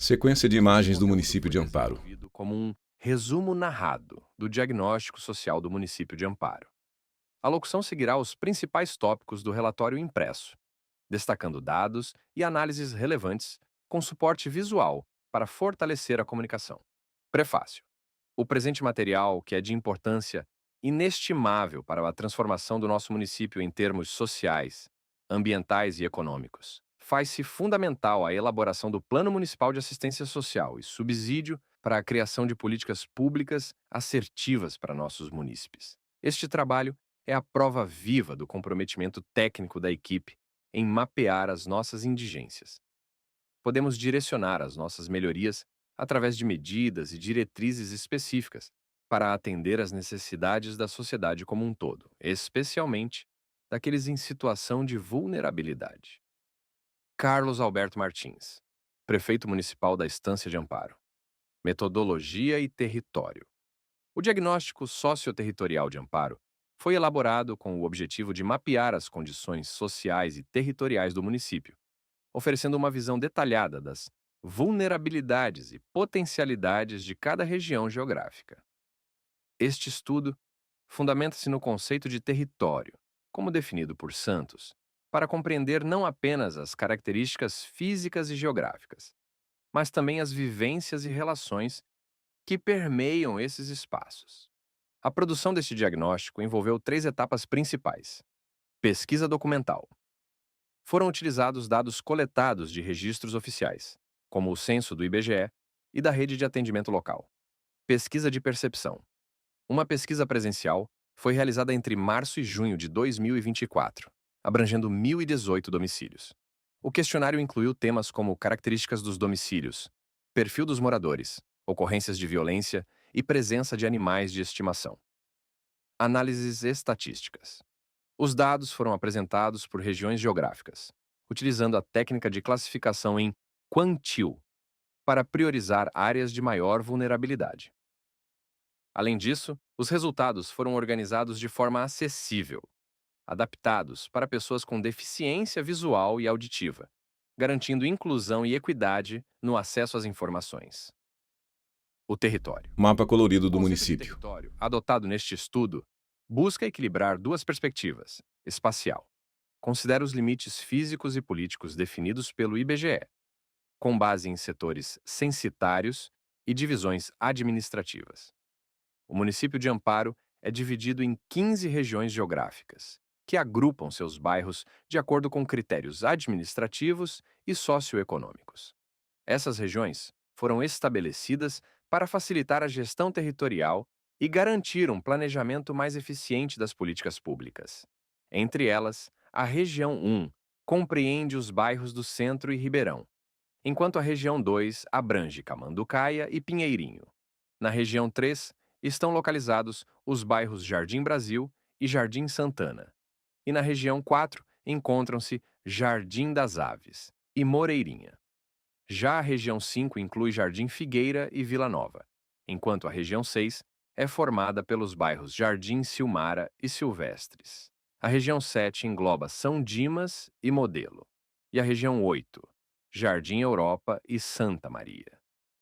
Sequência de O imagens do conteúdo município foi de Amparo. desenvolvido como um resumo narrado do diagnóstico social do município de Amparo. A locução seguirá os principais tópicos do relatório impresso, destacando dados e análises relevantes com suporte visual para fortalecer a comunicação. Prefácio. O presente material, que é de importância inestimável para a transformação do nosso município em termos sociais, ambientais e econômicos, faz-se fundamental a elaboração do Plano Municipal de Assistência Social e subsídio para a criação de políticas públicas assertivas para nossos munícipes. Este trabalho é a prova viva do comprometimento técnico da equipe em mapear as nossas indigências. Podemos direcionar as nossas melhorias através de medidas e diretrizes específicas para atender às necessidades da sociedade como um todo, especialmente daqueles em situação de vulnerabilidade. Carlos Alberto Martins, Prefeito Municipal da Estância de Amparo. Metodologia e território. O diagnóstico socioterritorial de Amparo foi elaborado com o objetivo de mapear as condições sociais e territoriais do município, oferecendo uma visão detalhada das vulnerabilidades e potencialidades de cada região geográfica. Este estudo fundamenta-se no conceito de território, como definido por Santos, para compreender não apenas as características físicas e geográficas, mas também as vivências e relações que permeiam esses espaços. A produção deste diagnóstico envolveu três etapas principais: pesquisa documental. Foram utilizados dados coletados de registros oficiais, como o censo do IBGE e da rede de atendimento local. Pesquisa de percepção. Uma pesquisa presencial foi realizada entre março e junho de 2024, abrangendo 1.018 domicílios. O questionário incluiu temas como características dos domicílios, perfil dos moradores, ocorrências de violência e presença de animais de estimação. Análises estatísticas. Os dados foram apresentados por regiões geográficas, utilizando a técnica de classificação em quantil para priorizar áreas de maior vulnerabilidade. Além disso, os resultados foram organizados de forma acessível, adaptados para pessoas com deficiência visual e auditiva, garantindo inclusão e equidade no acesso às informações. O território. Mapa colorido O do conceito de município. território, adotado neste estudo, busca equilibrar duas perspectivas: espacial. Considera os limites físicos e políticos definidos pelo IBGE, com base em setores censitários e divisões administrativas. O município de Amparo é dividido em 15 regiões geográficas, que agrupam seus bairros de acordo com critérios administrativos e socioeconômicos. Essas regiões foram estabelecidas para facilitar a gestão territorial e garantir um planejamento mais eficiente das políticas públicas. Entre elas, a Região 1 compreende os bairros do Centro e Ribeirão, enquanto a Região 2 abrange Camanducaia e Pinheirinho. Na Região 3 estão localizados os bairros Jardim Brasil e Jardim Santana. E na Região 4 encontram-se Jardim das Aves e Moreirinha. Já a região 5 inclui Jardim Figueira e Vila Nova, enquanto a região 6 é formada pelos bairros Jardim Silmara e Silvestres. A região 7 engloba São Dimas e Modelo, e a região 8, Jardim Europa e Santa Maria.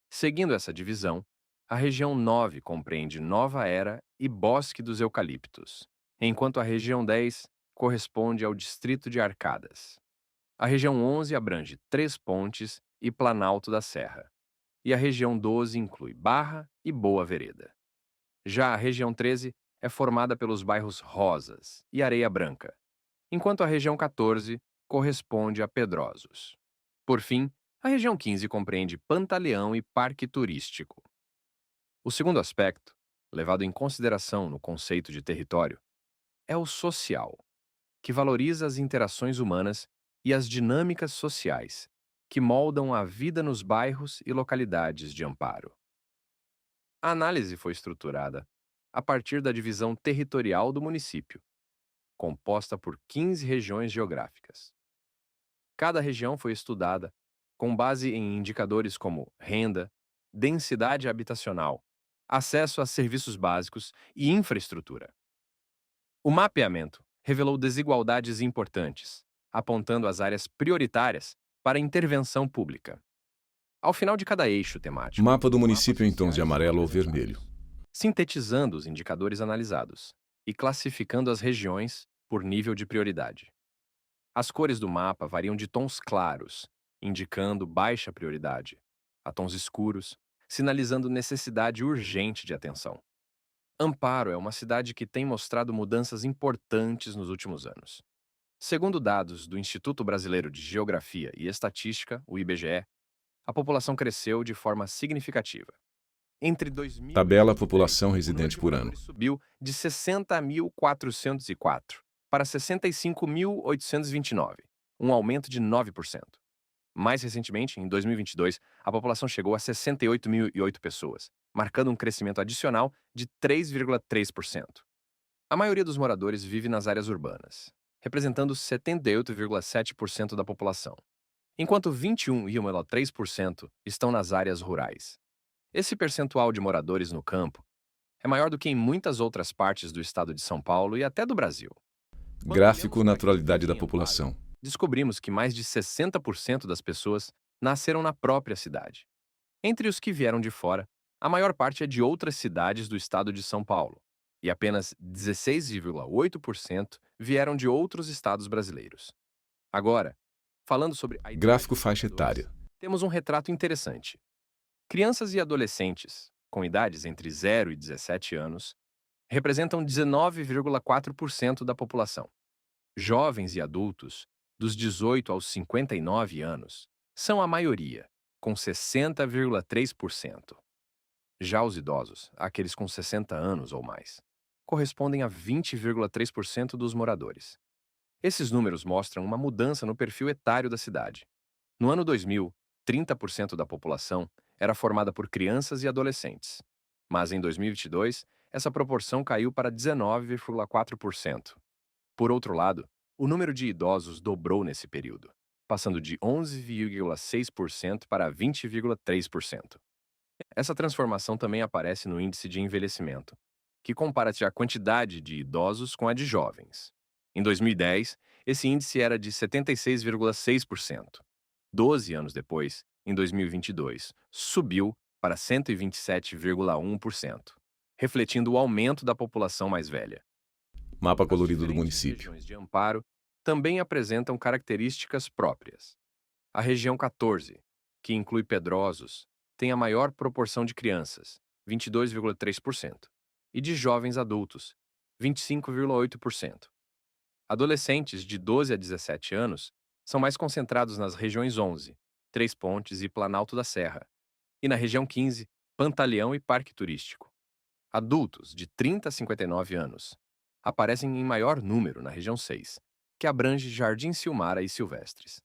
Seguindo essa divisão, a região 9 compreende Nova Era e Bosque dos Eucaliptos, enquanto a região 10 corresponde ao distrito de Arcadas. A região 11 abrange Três Pontes e Planalto da Serra, e a região 12 inclui Barra e Boa Vereda. Já a região 13 é formada pelos bairros Rosas e Areia Branca, enquanto a região 14 corresponde a Pedrosos. Por fim, a região 15 compreende Pantaleão e Parque Turístico. O segundo aspecto, levado em consideração no conceito de território, é o social, que valoriza as interações humanas e as dinâmicas sociais que moldam a vida nos bairros e localidades de Amparo. A análise foi estruturada a partir da divisão territorial do município, composta por 15 regiões geográficas. Cada região foi estudada com base em indicadores como renda, densidade habitacional, acesso a serviços básicos e infraestrutura. O mapeamento revelou desigualdades importantes, apontando as áreas prioritárias para intervenção pública. Ao final de cada eixo temático, Mapa do o município em tons de sociais amarelo ou apresenta vermelho. dados, sintetizando os indicadores analisados e classificando as regiões por nível de prioridade. As cores do mapa variam de tons claros, indicando baixa prioridade, a tons escuros, sinalizando necessidade urgente de atenção. Amparo é uma cidade que tem mostrado mudanças importantes nos últimos anos. Segundo dados do Instituto Brasileiro de Geografia e Estatística, o IBGE, a população cresceu de forma significativa. Entre 2000 e Tabela 2010, população o número residente de por ano. moradores subiu de 60.404 para 65.829, um aumento de 9%. Mais recentemente, em 2022, a população chegou a 68.008 pessoas, marcando um crescimento adicional de 3,3%. A maioria dos moradores vive nas áreas urbanas, representando 78,7% da população, enquanto 21,3% estão nas áreas rurais. Esse percentual de moradores no campo é maior do que em muitas outras partes do estado de São Paulo e até do Brasil. Quando olhamos Gráfico para quem naturalidade vive da em Amparo, população. descobrimos que mais de 60% das pessoas nasceram na própria cidade. Entre os que vieram de fora, a maior parte é de outras cidades do estado de São Paulo, e apenas 16,8% vieram de outros estados brasileiros. Agora, falando sobre a idade Gráfico dos faixa moradores, etária. temos um retrato interessante. Crianças e adolescentes, com idades entre 0 e 17 anos, representam 19,4% da população. Jovens e adultos, dos 18 aos 59 anos, são a maioria, com 60,3%. Já os idosos, aqueles com 60 anos ou mais, correspondem a 20,3% dos moradores. Esses números mostram uma mudança no perfil etário da cidade. No ano 2000, 30% da população era formada por crianças e adolescentes. Mas em 2022, essa proporção caiu para 19,4%. Por outro lado, o número de idosos dobrou nesse período, passando de 11,6% para 20,3%. Essa transformação também aparece no índice de envelhecimento, que compara a quantidade de idosos com a de jovens. Em 2010, esse índice era de 76,6%. 12 anos depois, em 2022, subiu para 127,1%, refletindo o aumento da população mais velha. Mapa As colorido do diferentes município. regiões de Amparo também apresentam características próprias. A região 14, que inclui Pedrosos, tem a maior proporção de crianças, 22,3%, e de jovens adultos, 25,8%. Adolescentes de 12 a 17 anos são mais concentrados nas regiões 11, Três Pontes e Planalto da Serra, e na região 15, Pantaleão e Parque Turístico. Adultos de 30 a 59 anos aparecem em maior número na região 6, que abrange Jardim Silmara e Silvestres.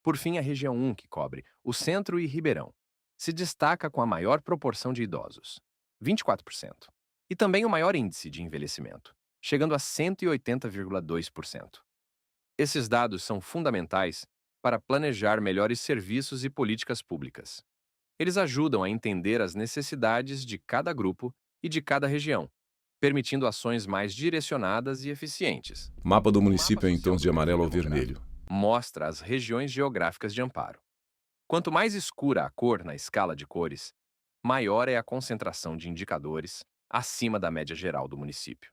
Por fim, a região 1, que cobre o Centro e Ribeirão, se destaca com a maior proporção de idosos, 24%, e também o maior índice de envelhecimento, chegando a 180,2%. Esses dados são fundamentais para planejar melhores serviços e políticas públicas. Eles ajudam a entender as necessidades de cada grupo e de cada região, permitindo ações mais direcionadas e eficientes. Mapa do O mapa município em social tons do de amarelo perfil ou vermelho. demográfico mostra as regiões geográficas de amparo. Quanto mais escura a cor na escala de cores, maior é a concentração de indicadores acima da média geral do município.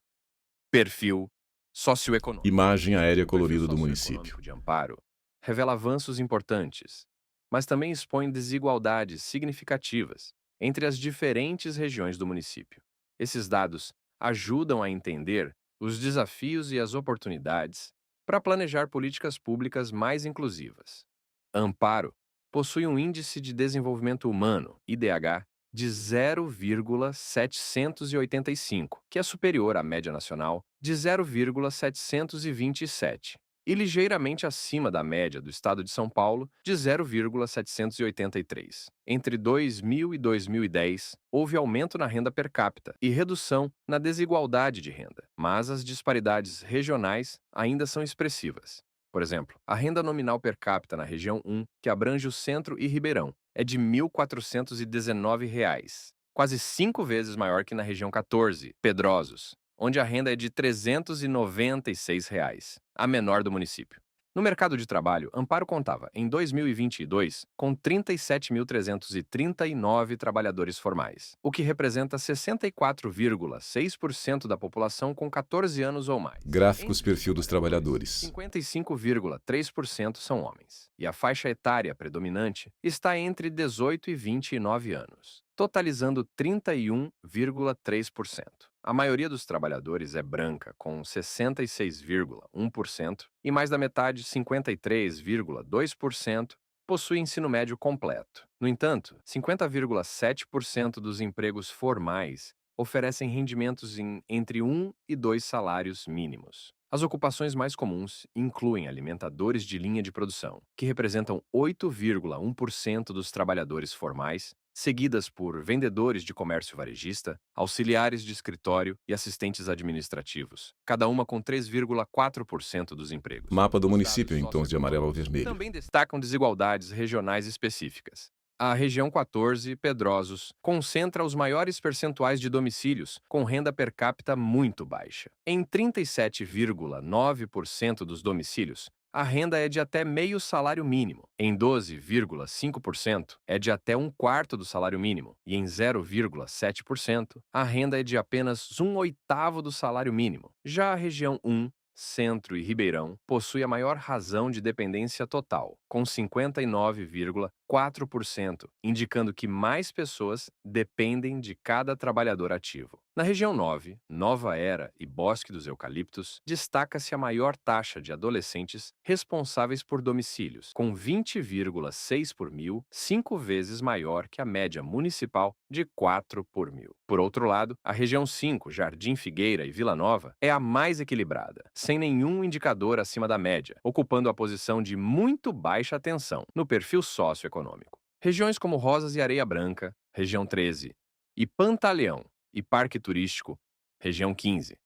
Perfil socioeconômico. Imagem aérea O perfil colorida do município. socioeconômico de Amparo revela avanços importantes, mas também expõe desigualdades significativas entre as diferentes regiões do município. Esses dados ajudam a entender os desafios e as oportunidades para planejar políticas públicas mais inclusivas. Amparo possui um Índice de Desenvolvimento Humano, IDH, de 0,785, que é superior à média nacional de 0,727, e ligeiramente acima da média do estado de São Paulo, de 0,783. Entre 2000 e 2010, houve aumento na renda per capita e redução na desigualdade de renda, mas as disparidades regionais ainda são expressivas. Por exemplo, a renda nominal per capita na região 1, que abrange o Centro e Ribeirão, é de R$ 1.419, quase 5 vezes maior que na região 14, Pedrosos, onde a renda é de R$ 396, a menor do município. No mercado de trabalho, Amparo contava, em 2022, com 37.339 trabalhadores formais, o que representa 64,6% da população com 14 anos ou mais. Gráficos Entre os perfil dos trabalhadores, trabalhadores. 55,3% são homens, e a faixa etária predominante está entre 18 e 29 anos, totalizando 31,3%. A maioria dos trabalhadores é branca, com 66,1%, e mais da metade, 53,2%, possui ensino médio completo. No entanto, 50,7% dos empregos formais oferecem rendimentos em entre 1 e 2 salários mínimos. As ocupações mais comuns incluem alimentadores de linha de produção, que representam 8,1% dos trabalhadores formais, seguidas por vendedores de comércio varejista, auxiliares de escritório e assistentes administrativos, cada uma com 3,4% dos empregos. Mapa do Os dados município em tons de amarelo ao socioeconômicos vermelho. também destacam desigualdades regionais específicas. A região 14, Pedrosos, concentra os maiores percentuais de domicílios com renda per capita muito baixa. Em 37,9% dos domicílios, a renda é de até meio salário mínimo. Em 12,5%, é de até um quarto do salário mínimo. E em 0,7%, a renda é de apenas um oitavo do salário mínimo. Já a região 1, Centro e Ribeirão possui a maior razão de dependência total, com 59,4%, indicando que mais pessoas dependem de cada trabalhador ativo. Na região 9, Nova Era e Bosque dos Eucaliptos, destaca-se a maior taxa de adolescentes responsáveis por domicílios, com 20,6 por mil, 5 vezes maior que a média municipal de 4 por mil. Por outro lado, a região 5, Jardim Figueira e Vila Nova, é a mais equilibrada, sem nenhum indicador acima da média, ocupando a posição de muito baixa atenção no perfil socioeconômico. Regiões como Rosas e Areia Branca, região 13, e Pantaleão e Parque Turístico, região 15,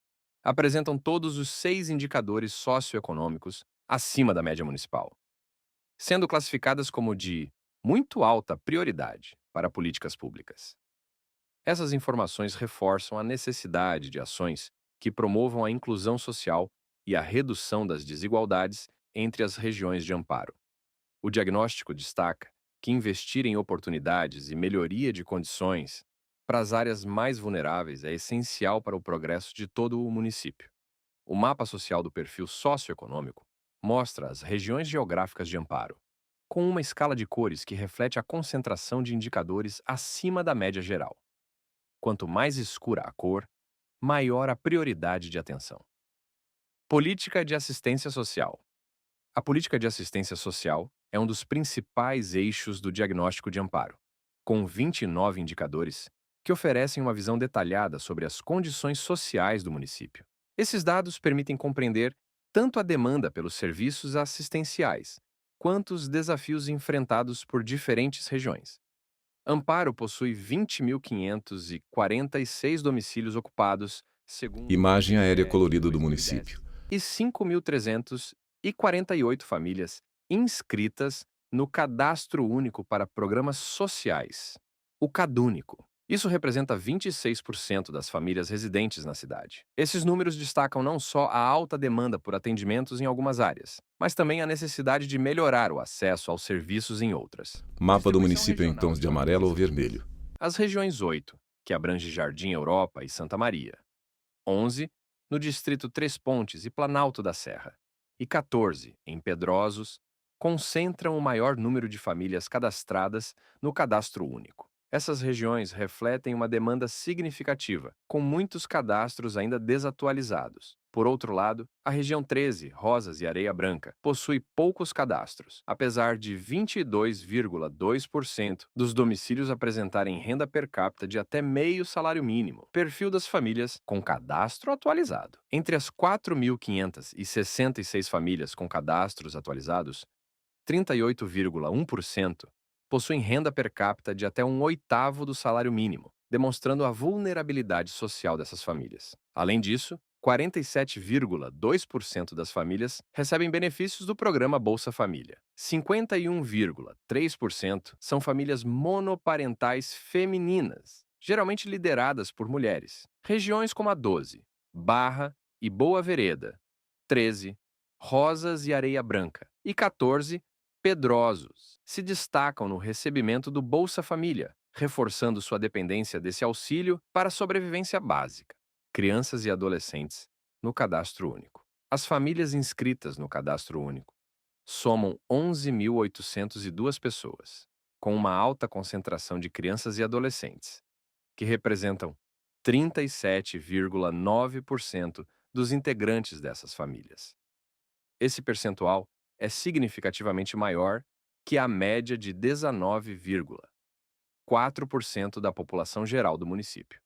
apresentam todos os 6 indicadores socioeconômicos acima da média municipal, sendo classificadas como de muito alta prioridade para políticas públicas. Essas informações reforçam a necessidade de ações que promovam a inclusão social e a redução das desigualdades entre as regiões de amparo. O diagnóstico destaca que investir em oportunidades e melhoria de condições para as áreas mais vulneráveis é essencial para o progresso de todo o município. O mapa social do perfil socioeconômico mostra as regiões geográficas de amparo, com uma escala de cores que reflete a concentração de indicadores acima da média geral. Quanto mais escura a cor, maior a prioridade de atenção. Política de assistência social. A política de assistência social é um dos principais eixos do diagnóstico de amparo, com 29 indicadores que oferecem uma visão detalhada sobre as condições sociais do município. Esses dados permitem compreender tanto a demanda pelos serviços assistenciais, quanto os desafios enfrentados por diferentes regiões. Amparo possui 20.546 domicílios ocupados, segundo o Imagem aérea IBGE, em colorida do 2010, município. e 5.348 famílias inscritas no Cadastro Único para Programas Sociais, o CadÚnico. Isso representa 26% das famílias residentes na cidade. Esses números destacam não só a alta demanda por atendimentos em algumas áreas, mas também a necessidade de melhorar o acesso aos serviços em outras. Mapa do Distribuição município em regional tons de de amarelo ou famílias vermelho. regiões. As regiões 8, que abrange Jardim Europa e Santa Maria. 11, no distrito Três Pontes e Planalto da Serra. E 14, em Pedrosos, concentram o maior número de famílias cadastradas no Cadastro Único. Essas regiões refletem uma demanda significativa, com muitos cadastros ainda desatualizados. Por outro lado, a região 13, Rosas e Areia Branca, possui poucos cadastros, apesar de 22,2% dos domicílios apresentarem renda per capita de até meio salário mínimo. Perfil das famílias com cadastro atualizado. Entre as 4.566 famílias com cadastros atualizados, 38,1% possuem renda per capita de até um oitavo do salário mínimo, demonstrando a vulnerabilidade social dessas famílias. Além disso, 47,2% das famílias recebem benefícios do programa Bolsa Família. 51,3% são famílias monoparentais femininas, geralmente lideradas por mulheres. Regiões como a 12, Barra e Boa Vereda, 13, Rosas e Areia Branca. E 14, Pedrosos. Se destacam no recebimento do Bolsa Família, reforçando sua dependência desse auxílio para a sobrevivência básica. Crianças e adolescentes no Cadastro Único. As famílias inscritas no Cadastro Único somam 11.802 pessoas, com uma alta concentração de crianças e adolescentes, que representam 37,9% dos integrantes dessas famílias. Esse percentual é significativamente maior que a média de 19,4% da população geral do município,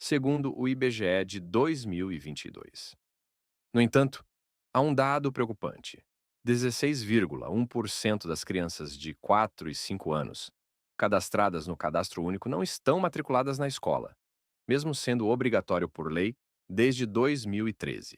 segundo o IBGE de 2022. No entanto, há um dado preocupante: 16,1% das crianças de 4 e 5 anos cadastradas no Cadastro Único não estão matriculadas na escola, mesmo sendo obrigatório por lei desde 2013.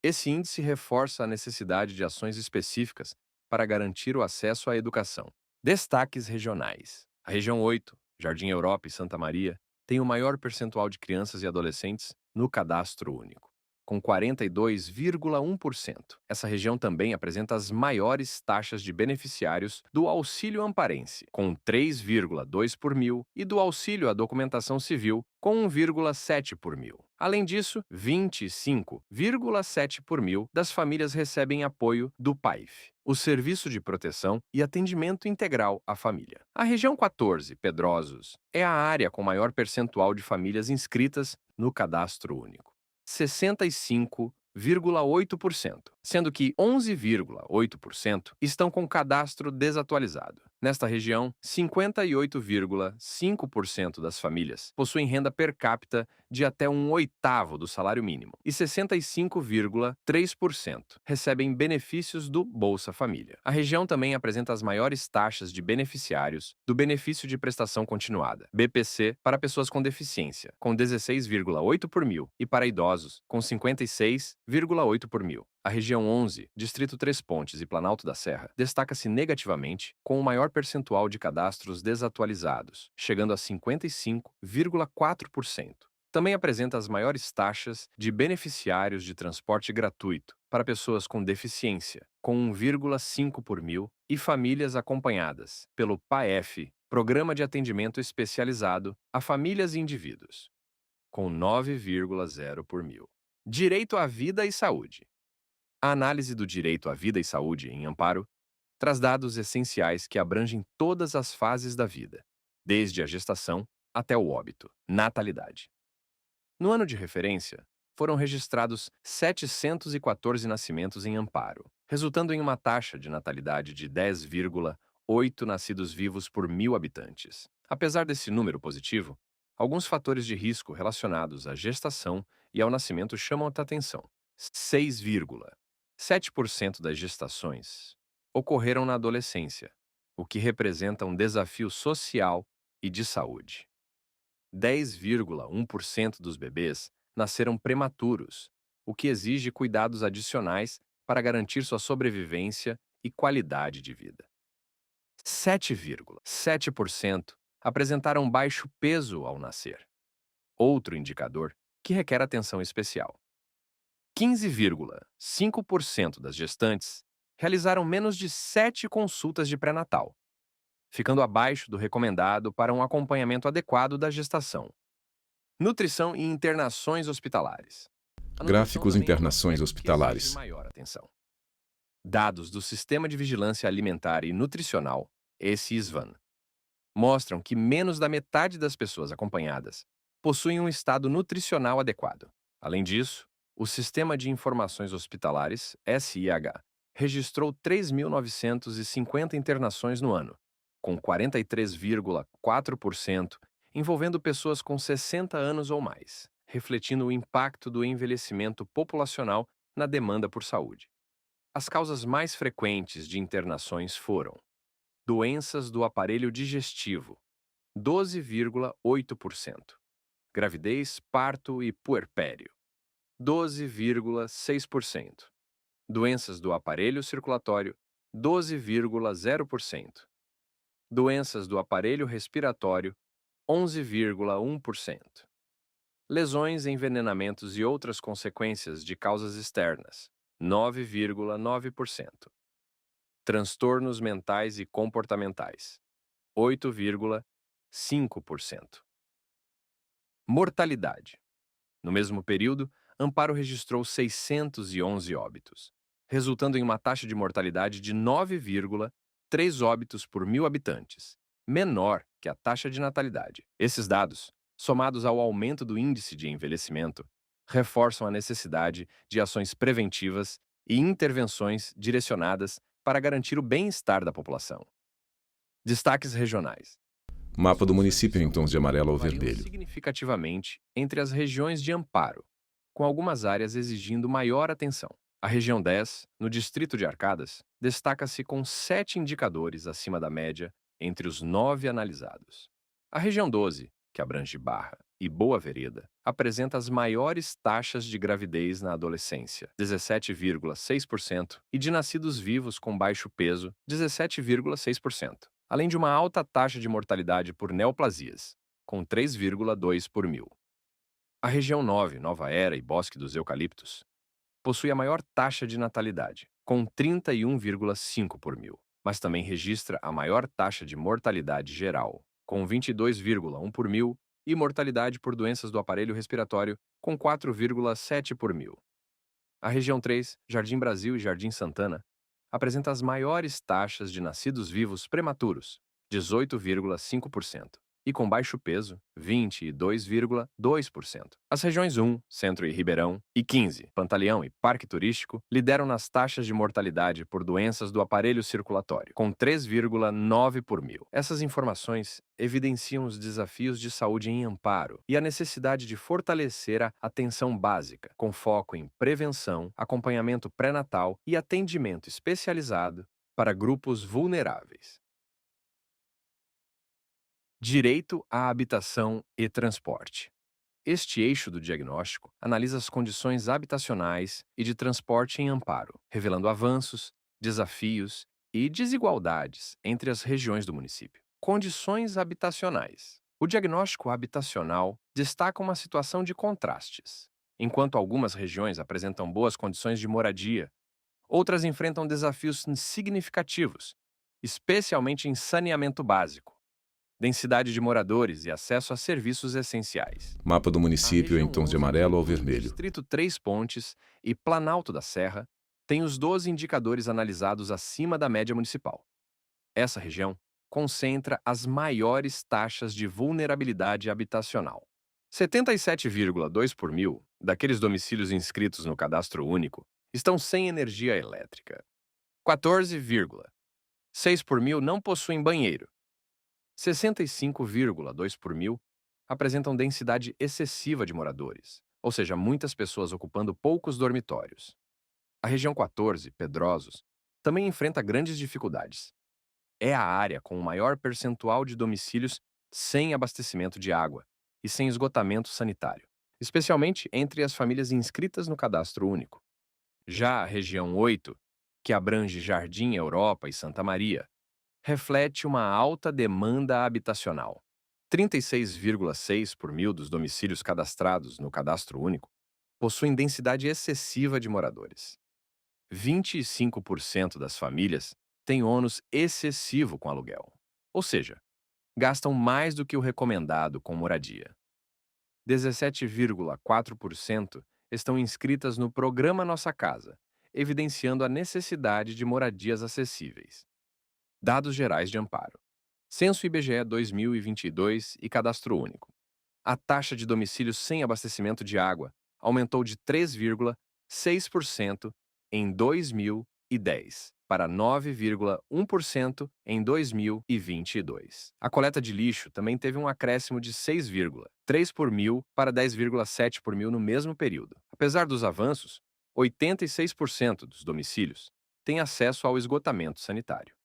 Esse índice reforça a necessidade de ações específicas para garantir o acesso à educação. Destaques regionais. A região 8, Jardim Europa e Santa Maria, tem o maior percentual de crianças e adolescentes no Cadastro Único, com 42,1%. Essa região também apresenta as maiores taxas de beneficiários do Auxílio Amparense, com 3,2 por mil, e do Auxílio à Documentação Civil, com 1,7 por mil. Além disso, 25,7 por mil das famílias recebem apoio do PAIF, o Serviço de Proteção e Atendimento Integral à Família. A região 14, Pedrosos, é a área com maior percentual de famílias inscritas no Cadastro Único, 65,8%, sendo que 11,8% estão com cadastro desatualizado. Nesta região, 58,5% das famílias possuem renda per capita de até 1/8 do salário mínimo e 65,3% recebem benefícios do Bolsa Família. A região também apresenta as maiores taxas de beneficiários do Benefício de Prestação Continuada, BPC, para pessoas com deficiência, com 16,8 por mil, e para idosos, com 56,8 por mil. A região 11, Distrito Três Pontes e Planalto da Serra, destaca-se negativamente com o maior percentual de cadastros desatualizados, chegando a 55,4%. Também apresenta as maiores taxas de beneficiários de transporte gratuito para pessoas com deficiência, com 1,5 por mil, e famílias acompanhadas pelo PAEF, Programa de Atendimento Especializado a Famílias e Indivíduos, com 9,0 por mil. Direito à vida e saúde. A análise do direito à vida e saúde em amparo traz dados essenciais que abrangem todas as fases da vida, desde a gestação até o óbito. Natalidade. No ano de referência, foram registrados 714 nascimentos em Amparo, resultando em uma taxa de natalidade de 10,8 nascidos vivos por 1.000 habitantes. Apesar desse número positivo, alguns fatores de risco relacionados à gestação e ao nascimento chamam a atenção. 6,7% das gestações ocorreram na adolescência, o que representa um desafio social e de saúde. 10,1% dos bebês nasceram prematuros, o que exige cuidados adicionais para garantir sua sobrevivência e qualidade de vida. 7,7% apresentaram baixo peso ao nascer, outro indicador que requer atenção especial. 15,5% das gestantes realizaram menos de 7 consultas de pré-natal, ficando abaixo do recomendado para um acompanhamento adequado da gestação. Nutrição e internações hospitalares. A nutrição Gráficos também é um internações aspecto que exige hospitalares. maior atenção. Dados do Sistema de Vigilância Alimentar e Nutricional, SISVAN, mostram que menos da metade das pessoas acompanhadas possuem um estado nutricional adequado. Além disso, o Sistema de Informações Hospitalares, SIH, registrou 3.950 internações no ano, com 43,4% envolvendo pessoas com 60 anos ou mais, refletindo o impacto do envelhecimento populacional na demanda por saúde. As causas mais frequentes de internações foram doenças do aparelho digestivo, 12,8%, gravidez, parto e puerpério, 12,6%, doenças do aparelho circulatório, 12,0%, doenças do aparelho respiratório, 11,1%. Lesões, envenenamentos e outras consequências de causas externas, 9,9%. Transtornos mentais e comportamentais, 8,5%. Mortalidade. No mesmo período, Amparo registrou 611 óbitos, resultando em uma taxa de mortalidade de 9,3 óbitos por 1.000 habitantes, menor que a taxa de natalidade. Esses dados, somados ao aumento do índice de envelhecimento, reforçam a necessidade de ações preventivas e intervenções direcionadas para garantir o bem-estar da população. Destaques regionais. Mapa do Soluções de município em tons saúde de amarelo ao variam vermelho. significativamente entre as regiões de Amparo, com algumas áreas exigindo maior atenção. A região 10, no distrito de Arcadas, destaca-se com 7 indicadores acima da média entre os 9 analisados. A região 12, que abrange Barra e Boa Vereda, apresenta as maiores taxas de gravidez na adolescência, 17,6%, e de nascidos vivos com baixo peso, 17,6%, além de uma alta taxa de mortalidade por neoplasias, com 3,2 por 1.000. A região 9, Nova Era e Bosque dos Eucaliptos, possui a maior taxa de natalidade, com 31,5 por 1.000, mas também registra a maior taxa de mortalidade geral, com 22,1 por 1.000, e mortalidade por doenças do aparelho respiratório, com 4,7 por 1.000. A região 3, Jardim Brasil e Jardim Santana, apresenta as maiores taxas de nascidos vivos prematuros, 18,5%, e com baixo peso, 22,2%. As regiões 1, Centro e Ribeirão, e 15, Pantaleão e Parque Turístico, lideram nas taxas de mortalidade por doenças do aparelho circulatório, com 3,9 por 1.000. Essas informações evidenciam os desafios de saúde em Amparo e a necessidade de fortalecer a atenção básica, com foco em prevenção, acompanhamento pré-natal e atendimento especializado para grupos vulneráveis. Direito à habitação e transporte. Este eixo do diagnóstico analisa as condições habitacionais e de transporte em Amparo, revelando avanços, desafios e desigualdades entre as regiões do município. Condições habitacionais. O diagnóstico habitacional destaca uma situação de contrastes. Enquanto algumas regiões apresentam boas condições de moradia, outras enfrentam desafios significativos, especialmente em saneamento básico, densidade de moradores e acesso a serviços essenciais. Mapa do A município em região tons de 11, que amarelo ao inclui o vermelho. Distrito Três Pontes e Planalto da Serra, tem os 12 indicadores analisados acima da média municipal. Essa região concentra as maiores taxas de vulnerabilidade habitacional. 77,2 por 1.000 daqueles domicílios inscritos no Cadastro Único estão sem energia elétrica. 14,6 por 1.000 não possuem banheiro. 65,2 por 1.000 apresentam densidade excessiva de moradores, ou seja, muitas pessoas ocupando poucos dormitórios. A região 14, Pedrosos, também enfrenta grandes dificuldades. É a área com o maior percentual de domicílios sem abastecimento de água e sem esgotamento sanitário, especialmente entre as famílias inscritas no Cadastro Único. Já a região 8, que abrange Jardim Europa e Santa Maria, reflete uma alta demanda habitacional. 36,6 por 1.000 dos domicílios cadastrados no Cadastro Único possuem densidade excessiva de moradores. 25% das famílias têm ônus excessivo com aluguel, ou seja, gastam mais do que o recomendado com moradia. 17,4% estão inscritas no Programa Nossa Casa, evidenciando a necessidade de moradias acessíveis. Dados gerais de Amparo. Censo IBGE 2022 e Cadastro Único. A taxa de domicílios sem abastecimento de água aumentou de 3,6% em 2010 para 9,1% em 2022. A coleta de lixo também teve um acréscimo de 6,3 por 1.000 para 10,7 por 1.000 no mesmo período. Apesar dos avanços, 86% dos domicílios têm acesso ao esgotamento sanitário.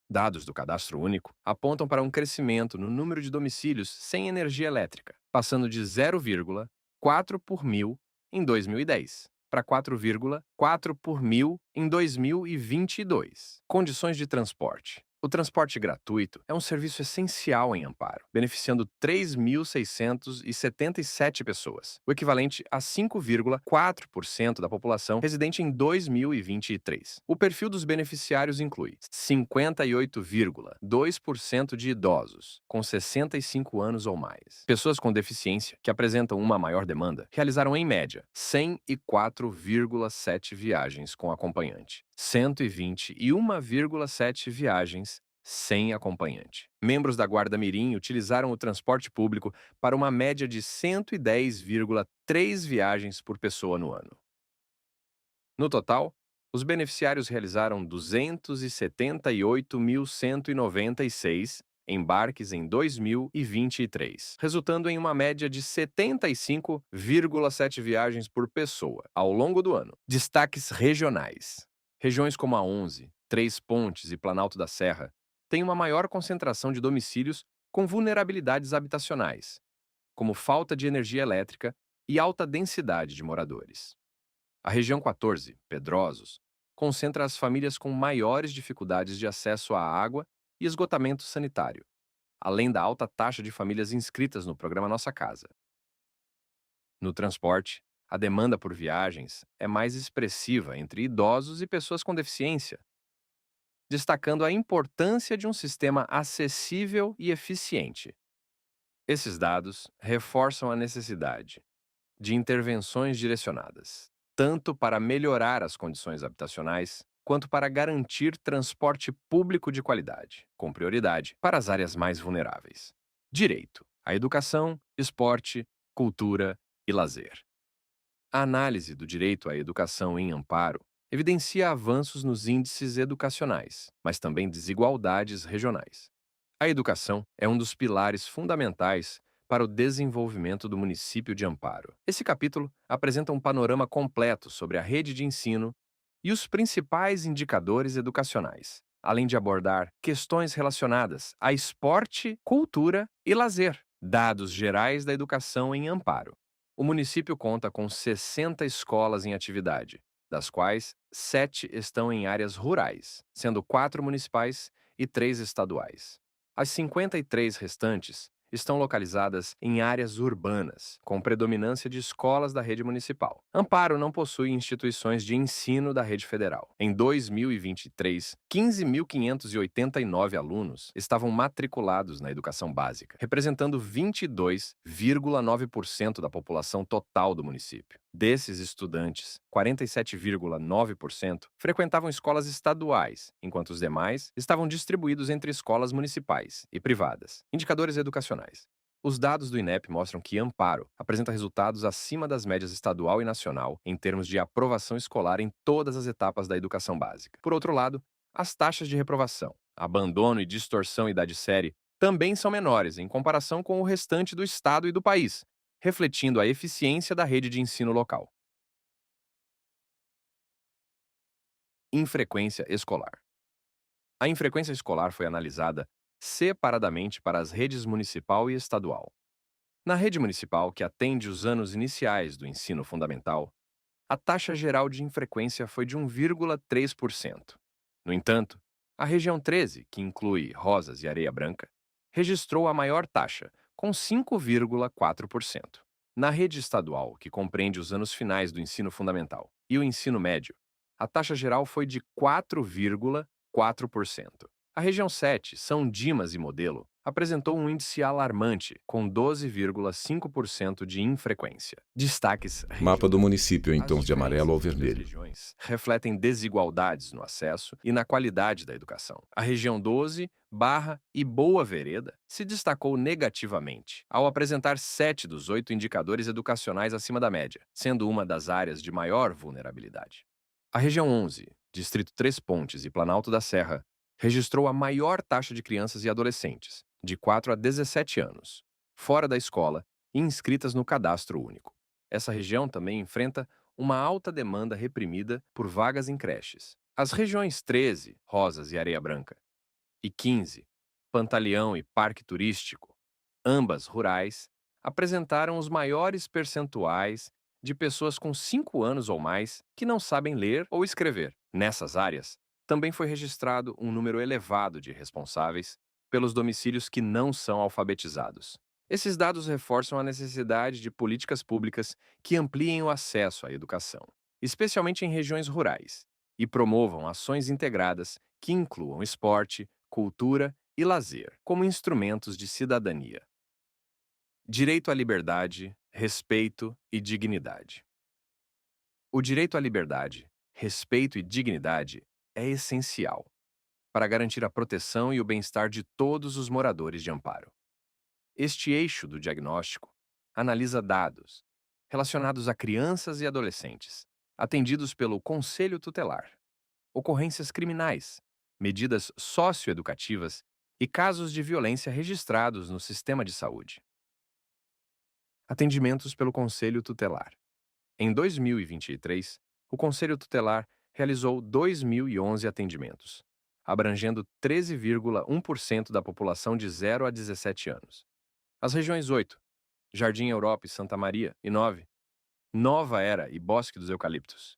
Dados do Cadastro Único apontam para um crescimento no número de domicílios sem energia elétrica, passando de 0,4 por 1.000 em 2010 para 4,4 por 1.000 em 2022. Condições de transporte. O transporte gratuito é um serviço essencial em Amparo, beneficiando 3.677 pessoas, o equivalente a 5,4% da população residente em 2023. O perfil dos beneficiários inclui 58,2% de idosos com 65 anos ou mais. Pessoas com deficiência, que apresentam uma maior demanda, realizaram em média 104,7 viagens com acompanhante, 121,7 viagens sem acompanhante. Membros da Guarda Mirim utilizaram o transporte público para uma média de 110,3 viagens por pessoa no ano. No total, os beneficiários realizaram 278.196 embarques em 2023, resultando em uma média de 75,7 viagens por pessoa ao longo do ano. Destaques regionais. Regiões como a 11, Três Pontes e Planalto da Serra têm uma maior concentração de domicílios com vulnerabilidades habitacionais, como falta de energia elétrica e alta densidade de moradores. A região 14, Pedrosos, concentra as famílias com maiores dificuldades de acesso à água e esgotamento sanitário, além da alta taxa de famílias inscritas no programa Nossa Casa. No transporte, a demanda por viagens é mais expressiva entre idosos e pessoas com deficiência, destacando a importância de um sistema acessível e eficiente. Esses dados reforçam a necessidade de intervenções direcionadas, tanto para melhorar as condições habitacionais, quanto para garantir transporte público de qualidade, com prioridade para as áreas mais vulneráveis. Direito à educação, esporte, cultura e lazer. A análise do direito à educação em Amparo evidencia avanços nos índices educacionais, mas também desigualdades regionais. A educação é um dos pilares fundamentais para o desenvolvimento do município de Amparo. Esse capítulo apresenta um panorama completo sobre a rede de ensino e os principais indicadores educacionais, além de abordar questões relacionadas a esporte, cultura e lazer. Dados gerais da educação em Amparo. O município conta com 60 escolas em atividade, das quais 7 estão em áreas rurais, sendo 4 municipais e 3 estaduais. As 53 restantes estão localizadas em áreas urbanas, com predominância de escolas da rede municipal. Amparo não possui instituições de ensino da rede federal. Em 2023, 15.589 alunos estavam matriculados na educação básica, representando 22,9% da população total do município. Desses estudantes, 47,9% frequentavam escolas estaduais, enquanto os demais estavam distribuídos entre escolas municipais e privadas. Indicadores educacionais. Os dados do INEP mostram que Amparo apresenta resultados acima das médias estadual e nacional em termos de aprovação escolar em todas as etapas da educação básica. Por outro lado, as taxas de reprovação, abandono e distorção idade série também são menores em comparação com o restante do estado e do país, refletindo a eficiência da rede de ensino local. Infrequência escolar. A infrequência escolar foi analisada separadamente para as redes municipal e estadual. Na rede municipal, que atende os anos iniciais do ensino fundamental, a taxa geral de infrequência foi de 1,3%. No entanto, a região 13, que inclui Rosas e Areia Branca, registrou a maior taxa, com 5,4%. Na rede estadual, que compreende os anos finais do ensino fundamental e o ensino médio, a taxa geral foi de 4,4%. A região 7, São Dimas e Modelo, apresentou um índice alarmante, com 12,5% de infrequência. Destaques Mapa do regionais. município em As tons de amarelo ou diferenças entre as vermelho. regiões refletem desigualdades no acesso e na qualidade da educação. A região 12, Barra e Boa Vereda se destacou negativamente, ao apresentar 7 dos 8 indicadores educacionais acima da média, sendo uma das áreas de maior vulnerabilidade. A região 11, Distrito Três Pontes e Planalto da Serra, registrou a maior taxa de crianças e adolescentes, de 4 a 17 anos, fora da escola e inscritas no cadastro único. Essa região também enfrenta uma alta demanda reprimida por vagas em creches. As regiões 13, Rosas e Areia Branca, e 15, Pantaleão e Parque Turístico, ambas rurais, apresentaram os maiores percentuais de pessoas com 5 anos ou mais que não sabem ler ou escrever. Nessas áreas, Também foi registrado um número elevado de responsáveis pelos domicílios que não são alfabetizados. Esses dados reforçam a necessidade de políticas públicas que ampliem o acesso à educação, especialmente em regiões rurais, e promovam ações integradas que incluam esporte, cultura e lazer como instrumentos de cidadania. Direito à liberdade, respeito e dignidade. O direito à liberdade, respeito e dignidade é essencial para garantir a proteção e o bem-estar de todos os moradores de Amparo. Este eixo do diagnóstico analisa dados relacionados a crianças e adolescentes, atendidos pelo Conselho Tutelar, ocorrências criminais, medidas socioeducativas e casos de violência registrados no sistema de saúde. Atendimentos pelo Conselho Tutelar. Em 2023, o Conselho Tutelar realizou 2.011 atendimentos, abrangendo 13,1% da população de 0 a 17 anos. As regiões 8, Jardim Europa e Santa Maria, e 9, Nova Era e Bosque dos Eucaliptos,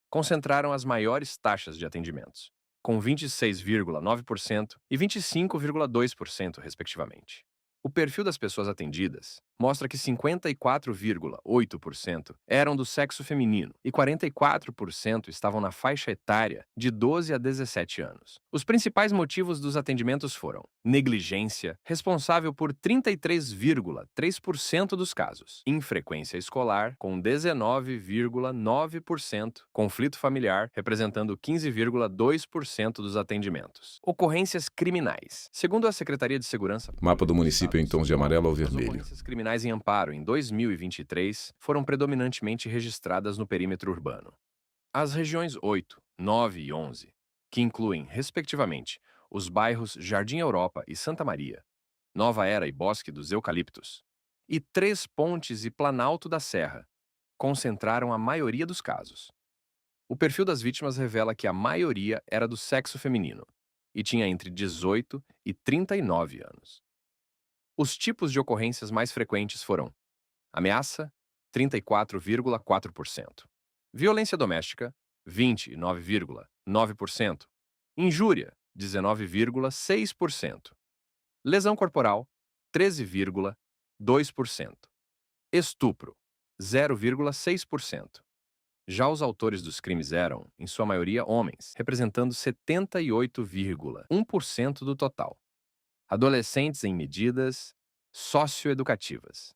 concentraram as maiores taxas de atendimentos, com 26,9% e 25,2%, respectivamente. O perfil das pessoas atendidas mostra que 54,8% eram do sexo feminino e 44% estavam na faixa etária de 12 a 17 anos. Os principais motivos dos atendimentos foram negligência, responsável por 33,3% dos casos, infrequência escolar, com 19,9%, conflito familiar, representando 15,2% dos atendimentos. Ocorrências criminais. Segundo a Secretaria de Segurança Mapa do Pública município em tons de amarelo ao as vermelho. ocorrências criminais em Amparo em 2023 foram predominantemente registradas no perímetro urbano. As regiões 8, 9 e 11, que incluem, respectivamente, os bairros Jardim Europa e Santa Maria, Nova Era e Bosque dos Eucaliptos, e Três Pontes e Planalto da Serra, concentraram a maioria dos casos. O perfil das vítimas revela que a maioria era do sexo feminino e tinha entre 18 e 39 anos. Os tipos de ocorrências mais frequentes foram ameaça, 34,4%, violência doméstica, 29,9%, injúria, 19,6%, lesão corporal, 13,2%, estupro, 0,6%. Já os autores dos crimes eram, em sua maioria, homens, representando 78,1% do total. Adolescentes em medidas socioeducativas.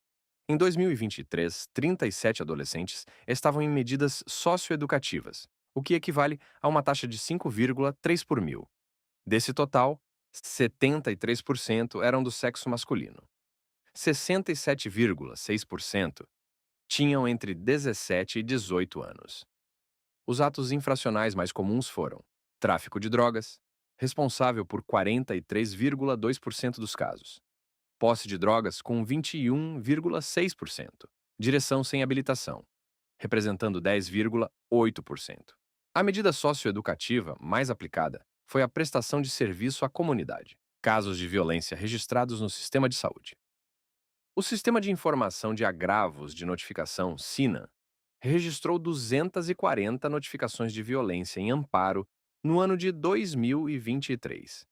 Em 2023, 37 adolescentes estavam em medidas socioeducativas, o que equivale a uma taxa de 5,3 por mil. Desse total, 73% eram do sexo masculino. 67,6% tinham entre 17 e 18 anos. Os atos infracionais mais comuns foram tráfico de drogas, responsável por 43,2% dos casos, posse de drogas com 21,6%, direção sem habilitação, representando 10,8%. A medida socioeducativa mais aplicada foi a prestação de serviço à comunidade, casos de violência registrados no sistema de saúde. O Sistema de Informação de Agravos de Notificação, SINA, registrou 240 notificações de violência em Amparo no ano de 2023.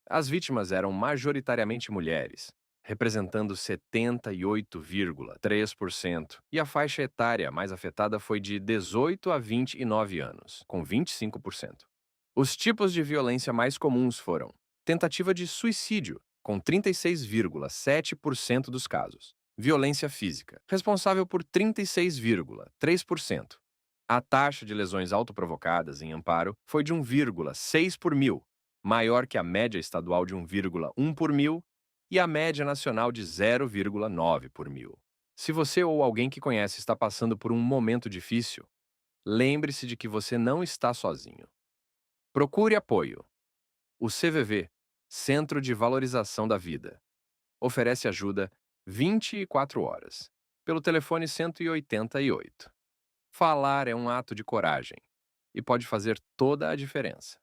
As vítimas eram majoritariamente mulheres, representando 78,3%, e a faixa etária mais afetada foi de 18 a 29 anos, com 25%. Os tipos de violência mais comuns foram tentativa de suicídio, com 36,7% dos casos, violência física, responsável por 36,3%. A taxa de lesões autoprovocadas em Amparo foi de 1,6 por mil, maior que a média estadual de 1,1 por mil e a média nacional de 0,9 por mil. Se você ou alguém que conhece está passando por um momento difícil, lembre-se de que você não está sozinho. Procure apoio. O CVV, Centro de Valorização da Vida, oferece ajuda 24 horas, pelo telefone 188. Falar é um ato de coragem e pode fazer toda a diferença.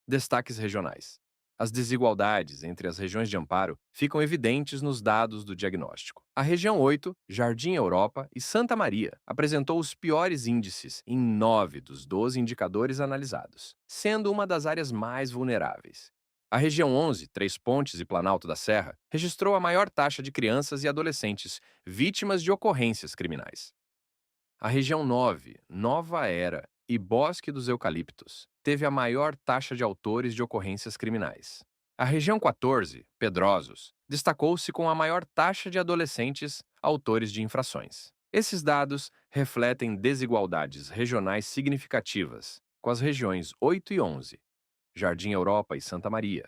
Destaques regionais. As desigualdades entre as regiões de amparo ficam evidentes nos dados do diagnóstico. A região 8, Jardim Europa e Santa Maria, apresentou os piores índices em 9 dos 12 indicadores analisados, sendo uma das áreas mais vulneráveis. A região 11, Três Pontes e Planalto da Serra, registrou a maior taxa de crianças e adolescentes vítimas de ocorrências criminais. A região 9, Nova Era e Bosque dos Eucaliptos, teve a maior taxa de autores de ocorrências criminais. A região 14, Pedrosos, destacou-se com a maior taxa de adolescentes autores de infrações. Esses dados refletem desigualdades regionais significativas, com as regiões 8 e 11, Jardim Europa e Santa Maria,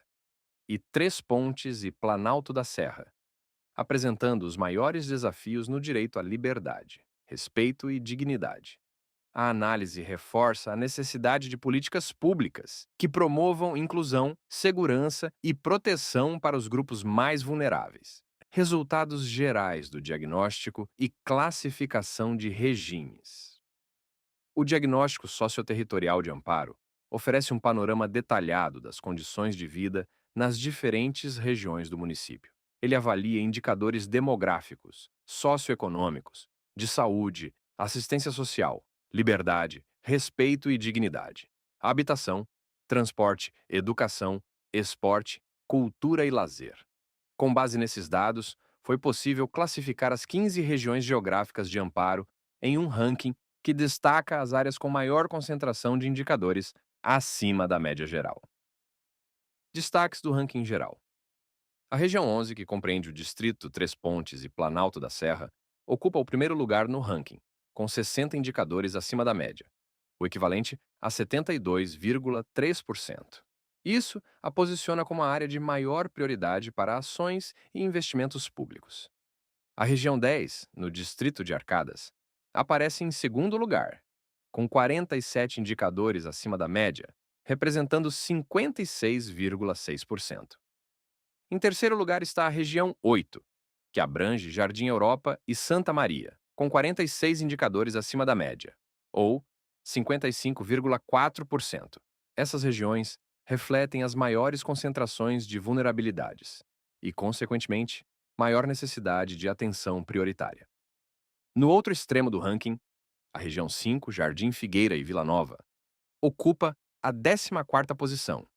e Três Pontes e Planalto da Serra, apresentando os maiores desafios no direito à liberdade, respeito e dignidade. A análise reforça a necessidade de políticas públicas que promovam inclusão, segurança e proteção para os grupos mais vulneráveis. Resultados gerais do diagnóstico e classificação de regimes. O diagnóstico socioterritorial de amparo oferece um panorama detalhado das condições de vida nas diferentes regiões do município. Ele avalia indicadores demográficos, socioeconômicos, de saúde, assistência social, liberdade, respeito e dignidade, habitação, transporte, educação, esporte, cultura e lazer. Com base nesses dados, foi possível classificar as 15 regiões geográficas de amparo em um ranking que destaca as áreas com maior concentração de indicadores acima da média geral. Destaques do ranking geral. A região 11, que compreende o distrito Três Pontes e Planalto da Serra, ocupa o primeiro lugar no ranking, com 60 indicadores acima da média, o equivalente a 72,3%. Isso a posiciona como a área de maior prioridade para ações e investimentos públicos. A região 10, no distrito de Arcadas, aparece em segundo lugar, com 47 indicadores acima da média, representando 56,6%. Em terceiro lugar está a região 8, que abrange Jardim Europa e Santa Maria, com 46 indicadores acima da média, ou 55,4%. Essas regiões refletem as maiores concentrações de vulnerabilidades e, consequentemente, maior necessidade de atenção prioritária. No outro extremo do ranking, a região 5, Jardim Figueira e Vila Nova, ocupa a 14ª posição,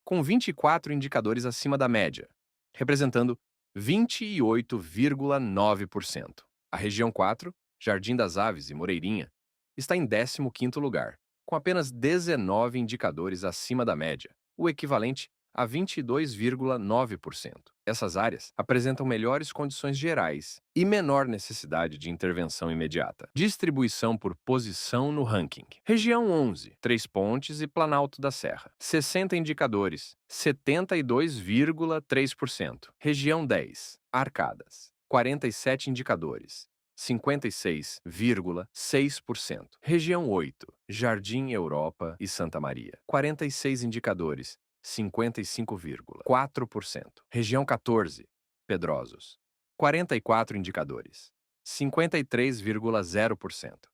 com 24 indicadores acima da média, representando 28,9%. A região 4, Jardim das Aves e Moreirinha, está em 15º lugar, com apenas 19 indicadores acima da média, o equivalente a 22,9%. Essas áreas apresentam melhores condições gerais e menor necessidade de intervenção imediata. Distribuição por posição no ranking. Região 11, Três Pontes e Planalto da Serra. 60 indicadores, 72,3%. Região 10, Arcadas. 47 indicadores, 56,6%. Região 8, Jardim Europa e Santa Maria. 46 indicadores, 55,4%. Região 14, Pedrosos. 44 indicadores, 53,0%.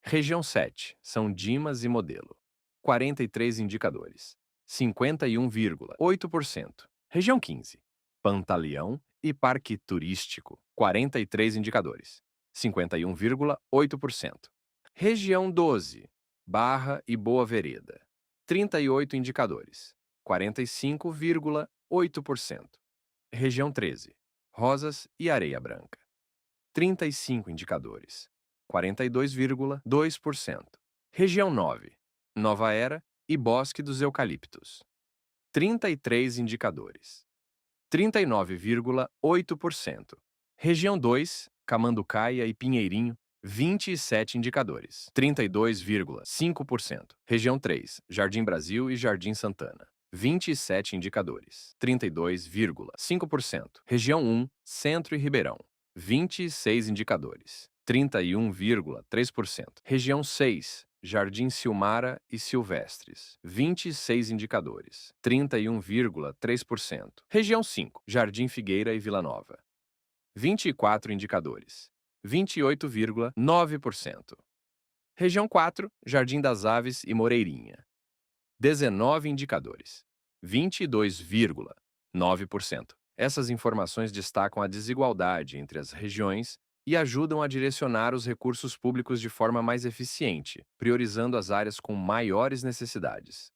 Região 7, São Dimas e Modelo. 43 indicadores, 51,8%. Região 15, Pantaleão e Parque Turístico. 43 indicadores, 51,8%. Região 12, Barra e Boa Vereda. 38 indicadores, 45,8%. Região 13, Rosas e Areia Branca. 35 indicadores, 42,2%. Região 9, Nova Era e Bosque dos Eucaliptos. 33 indicadores, 39,8%. Região 2, Camanducaia e Pinheirinho, 27 indicadores, 32,5%. Região 3, Jardim Brasil e Jardim Santana, 27 indicadores, 32,5%. Região 1, Centro e Ribeirão, 26 indicadores, 31,3%. Região 6, Jardim Silmara e Silvestres, 26 indicadores, 31,3%. Região 5, Jardim Figueira e Vila Nova, 24 indicadores, 28,9%. Região 4, Jardim das Aves e Moreirinha, 19 indicadores, 22,9%. Essas informações destacam a desigualdade entre as regiões e ajudam a direcionar os recursos públicos de forma mais eficiente, priorizando as áreas com maiores necessidades.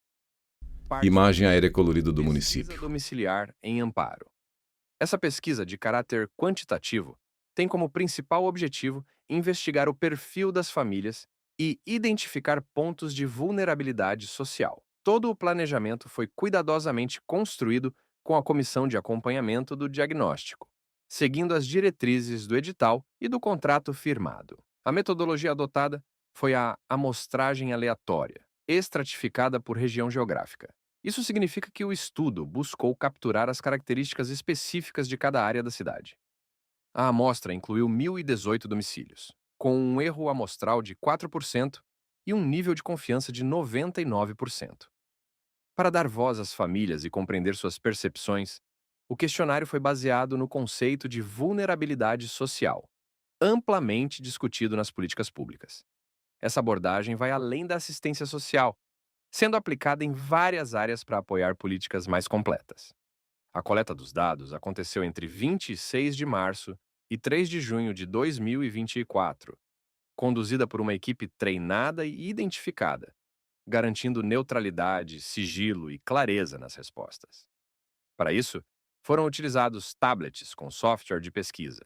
Parte Imagem 2. aérea colorida do Pesquisa município. domiciliar em Amparo. Essa pesquisa de caráter quantitativo tem como principal objetivo investigar o perfil das famílias e identificar pontos de vulnerabilidade social. Todo o planejamento foi cuidadosamente construído com a comissão de acompanhamento do diagnóstico, seguindo as diretrizes do edital e do contrato firmado. A metodologia adotada foi a amostragem aleatória, estratificada por região geográfica. Isso significa que o estudo buscou capturar as características específicas de cada área da cidade. A amostra incluiu 1.018 domicílios, com um erro amostral de 4% e um nível de confiança de 99%. Para dar voz às famílias e compreender suas percepções, o questionário foi baseado no conceito de vulnerabilidade social, amplamente discutido nas políticas públicas. Essa abordagem vai além da assistência social, sendo aplicada em várias áreas para apoiar políticas mais completas. A coleta dos dados aconteceu entre 26 de março e 3 de junho de 2024, conduzida por uma equipe treinada e identificada, garantindo neutralidade, sigilo e clareza nas respostas. Para isso, foram utilizados tablets com software de pesquisa,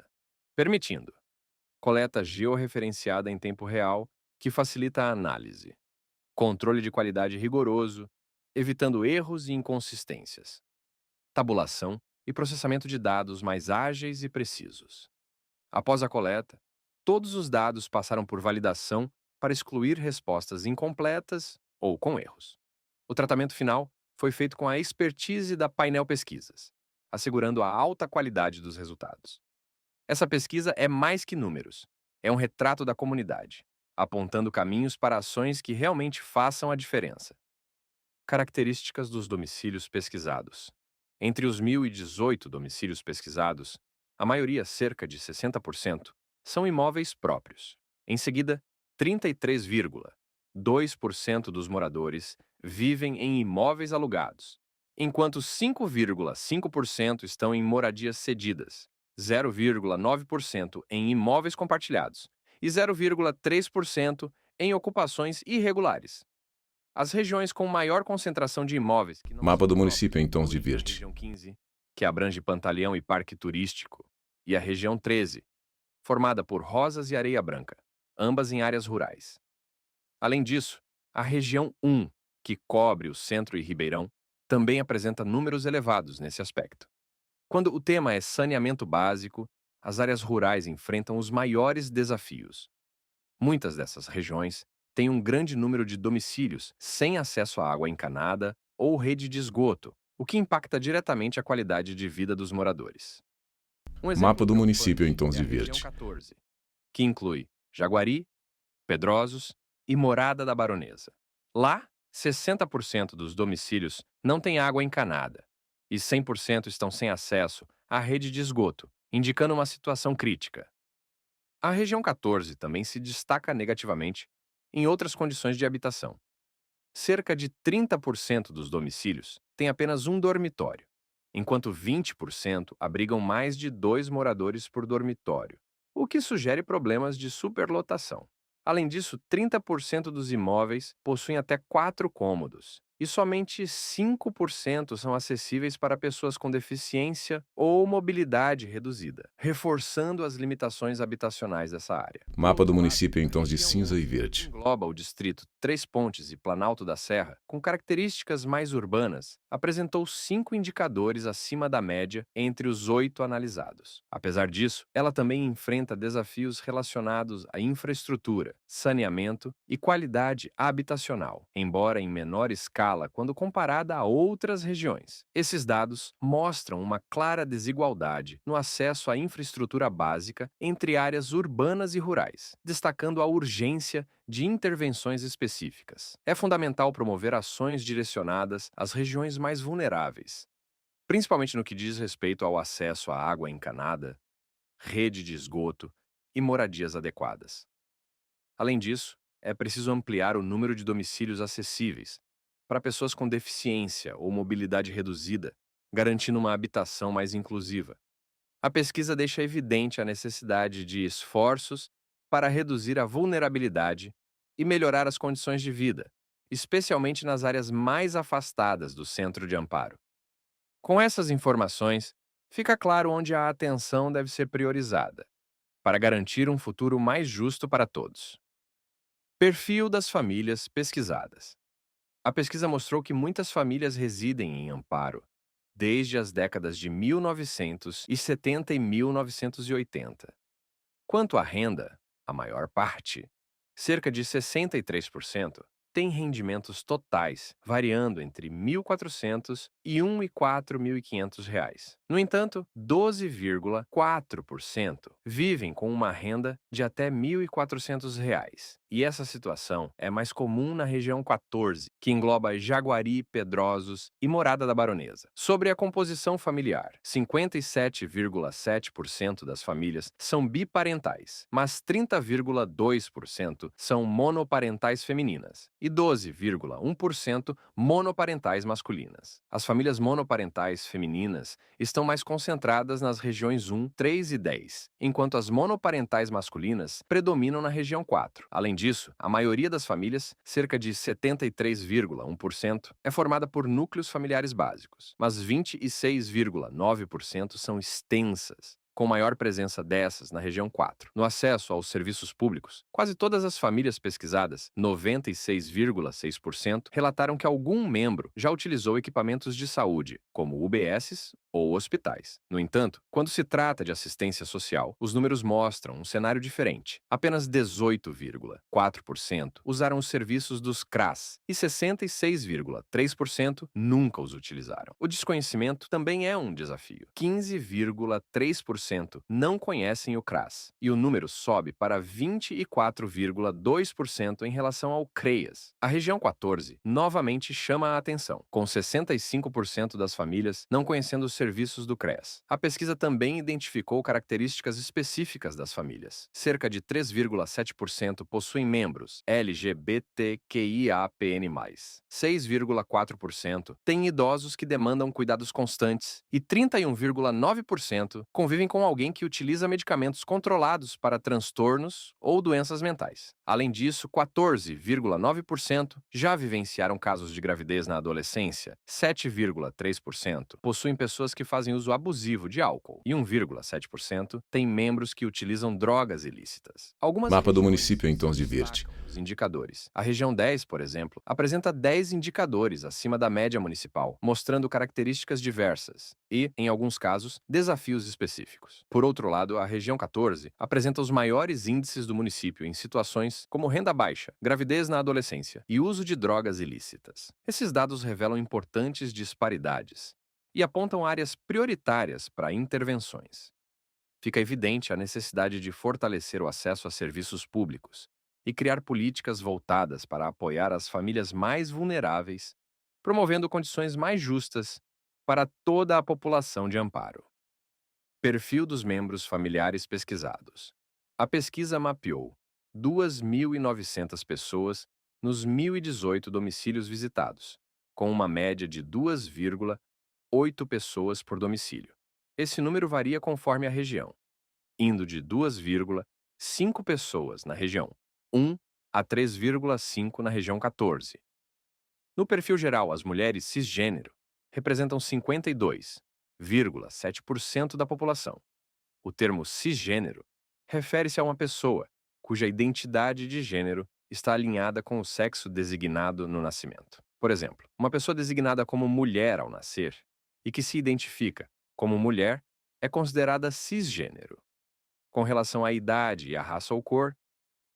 permitindo coleta georreferenciada em tempo real que facilita a análise, controle de qualidade rigoroso, evitando erros e inconsistências, tabulação e processamento de dados mais ágeis e precisos. Após a coleta, todos os dados passaram por validação para excluir respostas incompletas ou com erros. O tratamento final foi feito com a expertise da Painel Pesquisas, assegurando a alta qualidade dos resultados. Essa pesquisa é mais que números, é um retrato da comunidade, apontando caminhos para ações que realmente façam a diferença. Características dos domicílios pesquisados. Entre os 1.018 domicílios pesquisados, a maioria, cerca de 60%, são imóveis próprios. Em seguida, 33,2% dos moradores vivem em imóveis alugados, enquanto 5,5% estão em moradias cedidas, 0,9% em imóveis compartilhados e 0,3% em ocupações irregulares. As regiões com maior concentração de imóveis que não Mapa são do município próprios em tons de incluem a verde. região 15, que abrange Pantaleão e Parque Turístico, e a região 13, formada por Rosas e Areia Branca, ambas em áreas rurais. Além disso, a região 1, que cobre o Centro e Ribeirão, também apresenta números elevados nesse aspecto. Quando o tema é saneamento básico, as áreas rurais enfrentam os maiores desafios. Muitas dessas regiões têm um grande número de domicílios sem acesso à água encanada ou rede de esgoto, o que impacta diretamente a qualidade de vida dos moradores. Um Mapa exemplo do município em preocupante tons é a de região verde. 14, que inclui Jaguari, Pedrosos e Morada da Baronesa. Lá, 60% dos domicílios não têm água encanada e 100% estão sem acesso à rede de esgoto, indicando uma situação crítica. A região 14 também se destaca negativamente em outras condições de habitação. Cerca de 30% dos domicílios têm apenas um dormitório, enquanto 20% abrigam mais de 2 moradores por dormitório, o que sugere problemas de superlotação. Além disso, 30% dos imóveis possuem até 4 cômodos, e somente 5% são acessíveis para pessoas com deficiência ou mobilidade reduzida, reforçando as limitações habitacionais dessa área. Por Mapa do outro lado, município em a tons de região cinza e 11, que verde. engloba o distrito Três Pontes e Planalto da Serra, com características mais urbanas, apresentou 5 indicadores acima da média entre os 8 analisados. Apesar disso, ela também enfrenta desafios relacionados à infraestrutura, saneamento e qualidade habitacional, embora em menor escala quando comparada a outras regiões. Esses dados mostram uma clara desigualdade no acesso à infraestrutura básica entre áreas urbanas e rurais, destacando a urgência de intervenções específicas. É fundamental promover ações direcionadas às regiões mais vulneráveis, principalmente no que diz respeito ao acesso à água encanada, rede de esgoto e moradias adequadas. Além disso, é preciso ampliar o número de domicílios acessíveis para pessoas com deficiência ou mobilidade reduzida, garantindo uma habitação mais inclusiva. A pesquisa deixa evidente a necessidade de esforços para reduzir a vulnerabilidade e melhorar as condições de vida, especialmente nas áreas mais afastadas do centro de amparo. Com essas informações, fica claro onde a atenção deve ser priorizada, para garantir um futuro mais justo para todos. Perfil das famílias pesquisadas. A pesquisa mostrou que muitas famílias residem em amparo desde as décadas de 1970 e 1980. Quanto à renda, a maior parte, cerca de 63%, tem rendimentos totais variando entre 1.400 e 1.4.500 reais. No entanto, 12,4% vivem com uma renda de até 1.400 reais. E essa situação é mais comum na região 14, que engloba Jaguari, Pedrosos e Morada da Baronesa. Sobre a composição familiar, 57,7% das famílias são biparentais, mas 30,2% são monoparentais femininas e 12,1% monoparentais masculinas. As famílias monoparentais femininas estão mais concentradas nas regiões 1, 3 e 10, enquanto as monoparentais masculinas predominam na região 4. Além disso, a maioria das famílias, cerca de 73,1%, é formada por núcleos familiares básicos, mas 26,9% são extensas, com maior presença dessas na região 4. No acesso aos serviços públicos, quase todas as famílias pesquisadas, 96,6%, relataram que algum membro já utilizou equipamentos de saúde, como UBSs ou hospitais. No entanto, quando se trata de assistência social, os números mostram um cenário diferente. Apenas 18,4% usaram os serviços dos CRAS e 66,3% nunca os utilizaram. O desconhecimento também é um desafio. 15,3% não conhecem o CRAS, e o número sobe para 24,2% em relação ao CREAS. A região 14 novamente chama a atenção, com 65% das famílias não conhecendo os serviços do CREAS. A pesquisa também identificou características específicas das famílias. Cerca de 3,7% possuem membros LGBTQIAPN+. 6,4% têm idosos que demandam cuidados constantes e 31,9% convivem com alguém que utiliza medicamentos controlados para transtornos ou doenças mentais. Além disso, 14,9% já vivenciaram casos de gravidez na adolescência, 7,3% possuem pessoas que fazem uso abusivo de álcool e 1,7% têm membros que utilizam drogas ilícitas. Algumas Mapa do regiões município em tons de verde. destacam os indicadores. A região 10, por exemplo, apresenta 10 indicadores acima da média municipal, mostrando características diversas e, em alguns casos, desafios específicos. Por outro lado, a região 14 apresenta os maiores índices do município em situações como renda baixa, gravidez na adolescência e uso de drogas ilícitas. Esses dados revelam importantes disparidades e apontam áreas prioritárias para intervenções. Fica evidente a necessidade de fortalecer o acesso a serviços públicos e criar políticas voltadas para apoiar as famílias mais vulneráveis, promovendo condições mais justas para toda a população de amparo. Perfil dos membros familiares pesquisados. A pesquisa mapeou 2.900 pessoas nos 1.018 domicílios visitados, com uma média de 2,8 pessoas por domicílio. Esse número varia conforme a região, indo de 2,5 pessoas na região 1 a 3,5 na região 14. No perfil geral, as mulheres cisgênero representam 52,7% da população. O termo cisgênero refere-se a uma pessoa cuja identidade de gênero está alinhada com o sexo designado no nascimento. Por exemplo, uma pessoa designada como mulher ao nascer e que se identifica como mulher é considerada cisgênero. Com relação à idade e à raça ou cor,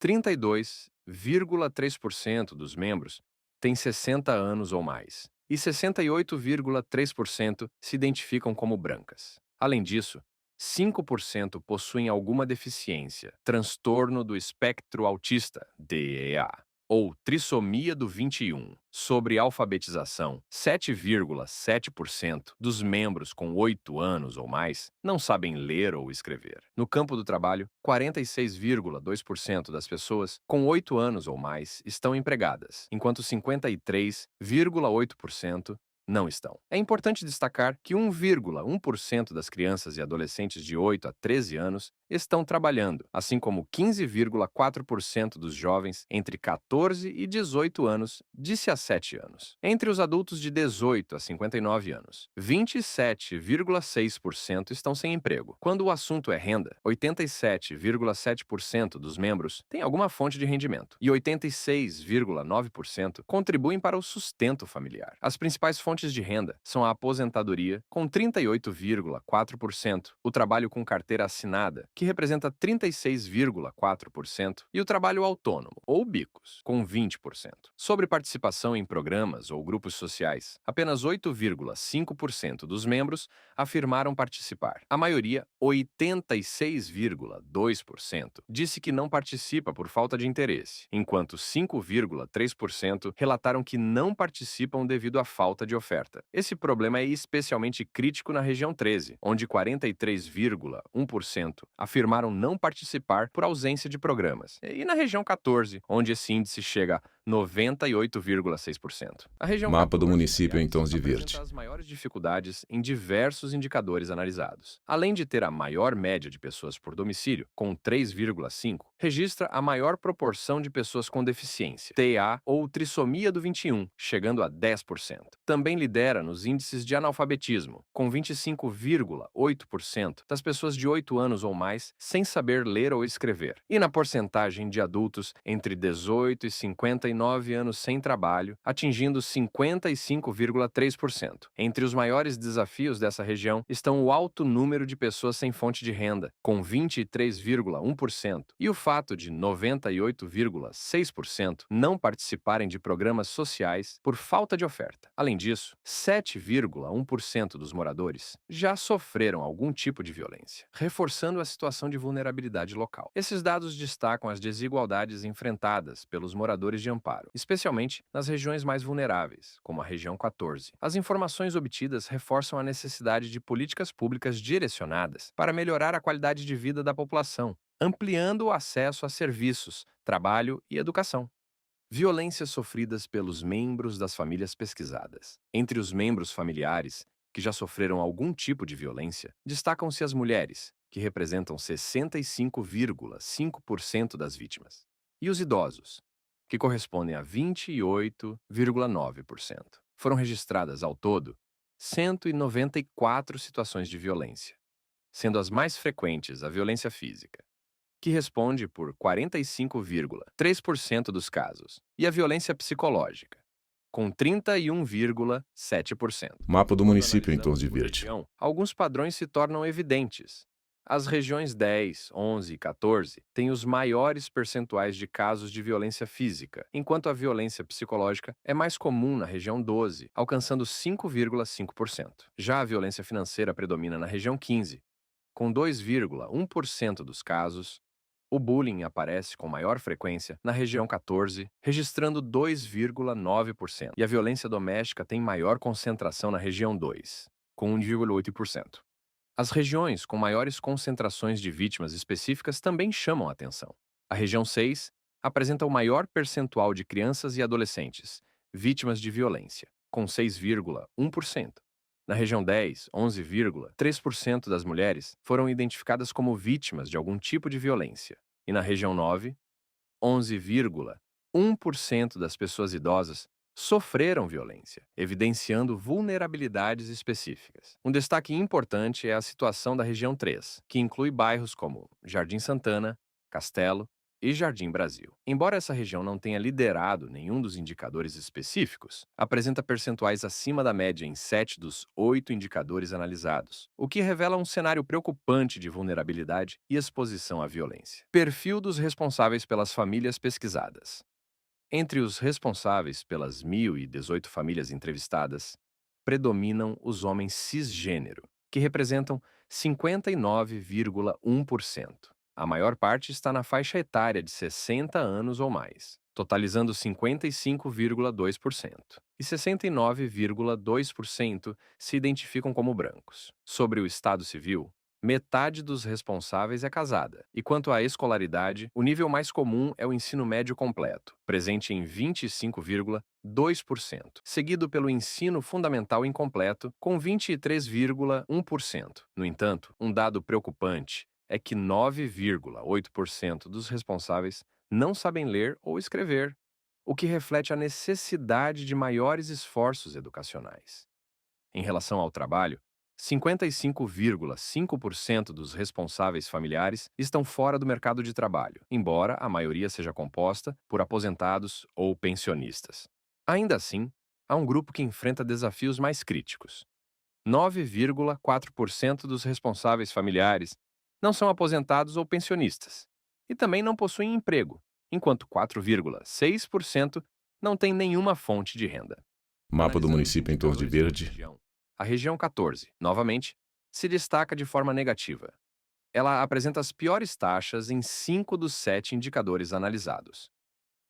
32,3% dos membros têm 60 anos ou mais, e 68,3% se identificam como brancas. Além disso, 5% possuem alguma deficiência, transtorno do espectro autista, DEA. ou trissomia do 21. Sobre alfabetização, 7,7% dos membros com 8 anos ou mais não sabem ler ou escrever. No campo do trabalho, 46,2% das pessoas com 8 anos ou mais estão empregadas, enquanto 53,8% não estão. É importante destacar que 1,1% das crianças e adolescentes de 8 a 13 anos estão trabalhando, assim como 15,4% dos jovens entre 14 e 18 anos de 7 anos. Entre os adultos de 18 a 59 anos, 27,6% estão sem emprego. Quando o assunto é renda, 87,7% dos membros têm alguma fonte de rendimento e 86,9% contribuem para o sustento familiar. As principais fontes de renda são a aposentadoria, com 38,4%, o trabalho com carteira assinada, que representa 36,4%, e o trabalho autônomo, ou bicos, com 20%. Sobre participação em programas ou grupos sociais, apenas 8,5% dos membros afirmaram participar. A maioria, 86,2%, disse que não participa por falta de interesse, enquanto 5,3% relataram que não participam devido à falta de oferta. Esse problema é especialmente crítico na região 13, onde 43,1% afirmaram não participar por ausência de programas, e na região 14, onde esse índice chega a 98,6%. A região Mapa do 14, município em aliás, tons de apresenta verde. as maiores dificuldades em diversos indicadores analisados. Além de ter a maior média de pessoas por domicílio, com 3,5, registra a maior proporção de pessoas com deficiência, TEA ou trissomia do 21, chegando a 10%. Também lidera nos índices de analfabetismo, com 25,8% das pessoas de 8 anos ou mais sem saber ler ou escrever, e na porcentagem de adultos entre 18 e 59 anos sem trabalho, atingindo 55,3%. Entre os maiores desafios dessa região estão o alto número de pessoas sem fonte de renda, com 23,1%, e o fato de 98,6% não participarem de programas sociais por falta de oferta. Além disso, 7,1% dos moradores já sofreram algum tipo de violência, reforçando a situação de vulnerabilidade local. Esses dados destacam as desigualdades enfrentadas pelos moradores de Amparo, especialmente nas regiões mais vulneráveis, como a região 14. As informações obtidas reforçam a necessidade de políticas públicas direcionadas para melhorar a qualidade de vida da população, ampliando o acesso a serviços, trabalho e educação. Violências sofridas pelos membros das famílias pesquisadas. Entre os membros familiares que já sofreram algum tipo de violência, destacam-se as mulheres, que representam 65,5% das vítimas, e os idosos, que correspondem a 28,9%. Foram registradas, ao todo, 194 situações de violência, sendo as mais frequentes a violência física, que responde por 45,3% dos casos, e a violência psicológica, com 31,7%. Mapa do Quando município em tons analisamos de por verde. região, alguns padrões se tornam evidentes. As regiões 10, 11 e 14 têm os maiores percentuais de casos de violência física, enquanto a violência psicológica é mais comum na região 12, alcançando 5,5%. Já a violência financeira predomina na região 15, com 2,1% dos casos. O bullying aparece com maior frequência na região 14, registrando 2,9%, e a violência doméstica tem maior concentração na região 2, com 1,8%. As regiões com maiores concentrações de vítimas específicas também chamam a atenção. A região 6 apresenta o maior percentual de crianças e adolescentes vítimas de violência, com 6,1%. Na região 10, 11,3% das mulheres foram identificadas como vítimas de algum tipo de violência. E na região 9, 11,1% das pessoas idosas sofreram violência, evidenciando vulnerabilidades específicas. Um destaque importante é a situação da região 3, que inclui bairros como Jardim Santana, Castelo e Jardim Brasil. Embora essa região não tenha liderado nenhum dos indicadores específicos, apresenta percentuais acima da média em 7 dos 8 indicadores analisados, o que revela um cenário preocupante de vulnerabilidade e exposição à violência. Perfil dos responsáveis pelas famílias pesquisadas. Entre os responsáveis pelas 1.018 famílias entrevistadas, predominam os homens cisgênero, que representam 59,1%. A maior parte está na faixa etária de 60 anos ou mais. totalizando 55,2%, e 69,2% se identificam como brancos. Sobre o estado civil, metade dos responsáveis é casada, e quanto à escolaridade, o nível mais comum é o ensino médio completo, presente em 25,2%, seguido pelo ensino fundamental incompleto, com 23,1%. No entanto, um dado preocupante é que 9,8% dos responsáveis não sabem ler ou escrever, o que reflete a necessidade de maiores esforços educacionais. Em relação ao trabalho, 55,5% dos responsáveis familiares estão fora do mercado de trabalho, embora a maioria seja composta por aposentados ou pensionistas. Ainda assim, há um grupo que enfrenta desafios mais críticos. 9,4% dos responsáveis familiares não são aposentados ou pensionistas e também não possuem emprego, enquanto 4,6% não têm nenhuma fonte de renda. Mapa do Analisando os município em tons de indicadores por verde. região, a região 14, novamente, se destaca de forma negativa. Ela apresenta as piores taxas em 5 dos 7 indicadores analisados.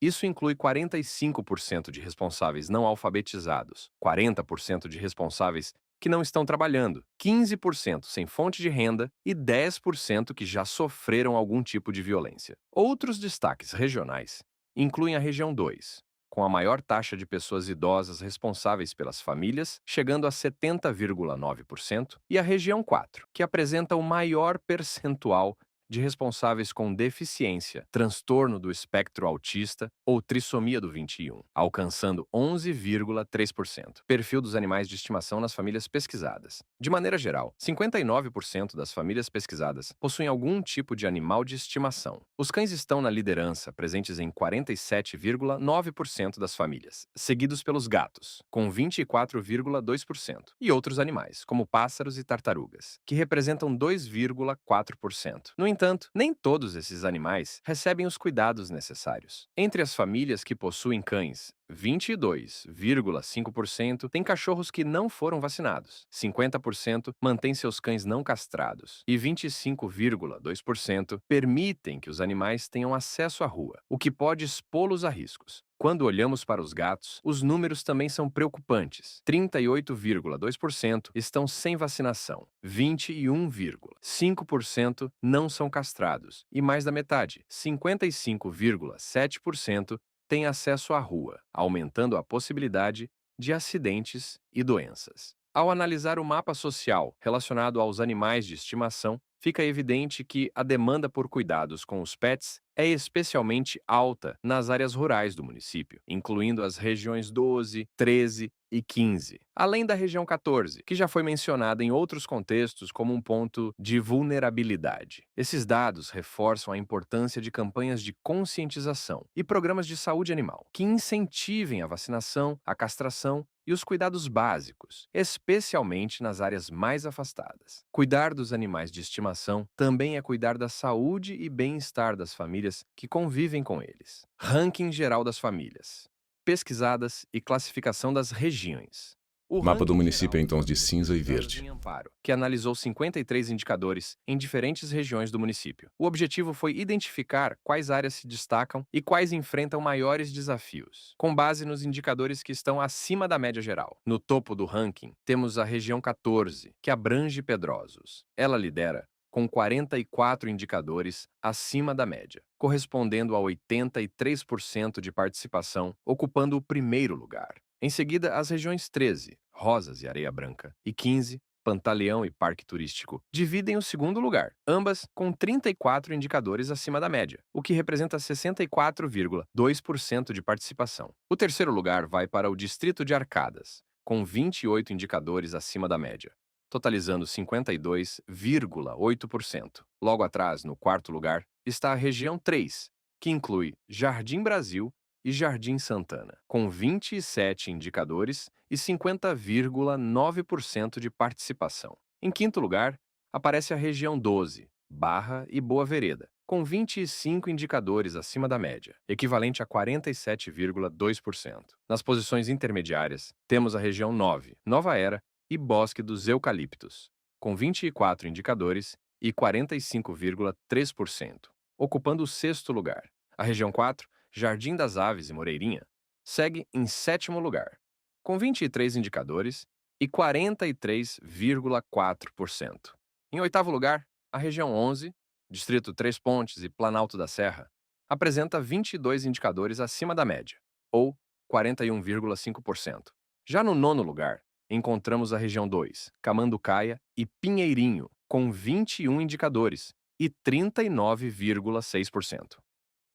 Isso inclui 45% de responsáveis não alfabetizados, 40% de responsáveis que não estão trabalhando, 15% sem fonte de renda e 10% que já sofreram algum tipo de violência. Outros destaques regionais incluem a região 2, com a maior taxa de pessoas idosas responsáveis pelas famílias, chegando a 70,9%, e a região 4, que apresenta o maior percentual de responsáveis com deficiência, transtorno do espectro autista ou trissomia do 21, alcançando 11,3%. Perfil dos animais de estimação nas famílias pesquisadas. De maneira geral, 59% das famílias pesquisadas possuem algum tipo de animal de estimação. Os cães estão na liderança, presentes em 47,9% das famílias, seguidos pelos gatos, com 24,2%, e outros animais, como pássaros e tartarugas, que representam 2,4%. No entanto, nem todos esses animais recebem os cuidados necessários. Entre as famílias que possuem cães, 22,5% têm cachorros que não foram vacinados, 50% mantêm seus cães não castrados e 25,2% permitem que os animais tenham acesso à rua, o que pode expô-los a riscos. Quando olhamos para os gatos, os números também são preocupantes. 38,2% estão sem vacinação, 21,5% não são castrados e mais da metade, 55,7%, têm acesso à rua, aumentando a possibilidade de acidentes e doenças. Ao analisar o mapa social relacionado aos animais de estimação, fica evidente que a demanda por cuidados com os pets é especialmente alta nas áreas rurais do município, incluindo as regiões 12, 13 e 15, além da região 14, que já foi mencionada em outros contextos como um ponto de vulnerabilidade. Esses dados reforçam a importância de campanhas de conscientização e programas de saúde animal, que incentivem a vacinação, a castração e os cuidados básicos, especialmente nas áreas mais afastadas. Cuidar dos animais de estimação também é cuidar da saúde e bem-estar das famílias que convivem com eles. Ranking geral das famílias. Pesquisadas e classificação das regiões. O Mapa do ranking município geral em tons foi de cinza e pesquisado verde. em Amparo, que analisou 53 indicadores em diferentes regiões do município. O objetivo foi identificar quais áreas se destacam e quais enfrentam maiores desafios, com base nos indicadores que estão acima da média geral. No topo do ranking, temos a região 14, que abrange Pedrosos. Ela lidera com 44 indicadores acima da média, correspondendo a 83% de participação, ocupando o primeiro lugar. Em seguida, as regiões 13, Rosas e Areia Branca, e 15, Pantaleão e Parque Turístico, dividem o segundo lugar, ambas com 34 indicadores acima da média, o que representa 64,2% de participação. O terceiro lugar vai para o Distrito de Arcadas, com 28 indicadores acima da média, totalizando 52,8%. Logo atrás, no quarto lugar, está a região 3, que inclui Jardim Brasil e Jardim Santana, com 27 indicadores e 50,9% de participação. Em quinto lugar, aparece a região 12, Barra e Boa Vereda, com 25 indicadores acima da média, equivalente a 47,2%. Nas posições intermediárias, temos a região 9, Nova Era e Bosque dos Eucaliptos, com 24 indicadores e 45,3%, ocupando o sexto lugar. A região 4 Jardim das Aves e Moreirinha segue em sétimo lugar, com 23 indicadores e 43,4%. Em oitavo lugar, a região 11, Distrito Três Pontes e Planalto da Serra, apresenta 22 indicadores acima da média, ou 41,5%. Já no nono lugar, encontramos a região 2, Camanducaia e Pinheirinho, com 21 indicadores e 39,6%.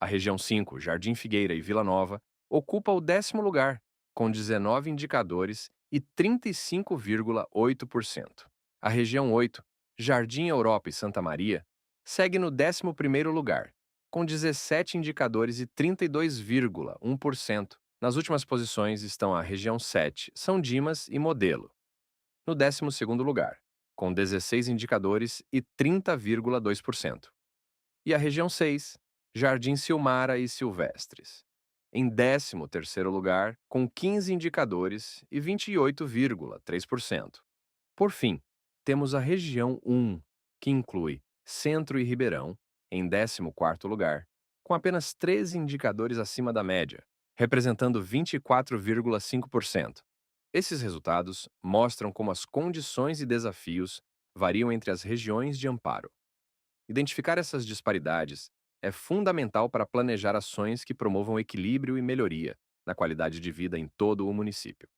A região 5, Jardim Figueira e Vila Nova, ocupa o décimo lugar, com 19 indicadores e 35,8%. A região 8, Jardim Europa e Santa Maria, segue no 11º lugar, com 17 indicadores e 32,1%. Nas últimas posições estão a região 7, São Dimas e Modelo, no 12º lugar, com 16 indicadores e 30,2%. E a região 6, Jardim Silmara e Silvestres, em 13º lugar, com 15 indicadores e 28,3%. Por fim, temos a região 1, que inclui Centro e Ribeirão, em 14º lugar, com apenas 13 indicadores acima da média, representando 24,5%. Esses resultados mostram como as condições e desafios variam entre as regiões de amparo. Identificar essas disparidades é fundamental para planejar ações que promovam equilíbrio e melhoria na qualidade de vida em todo o município.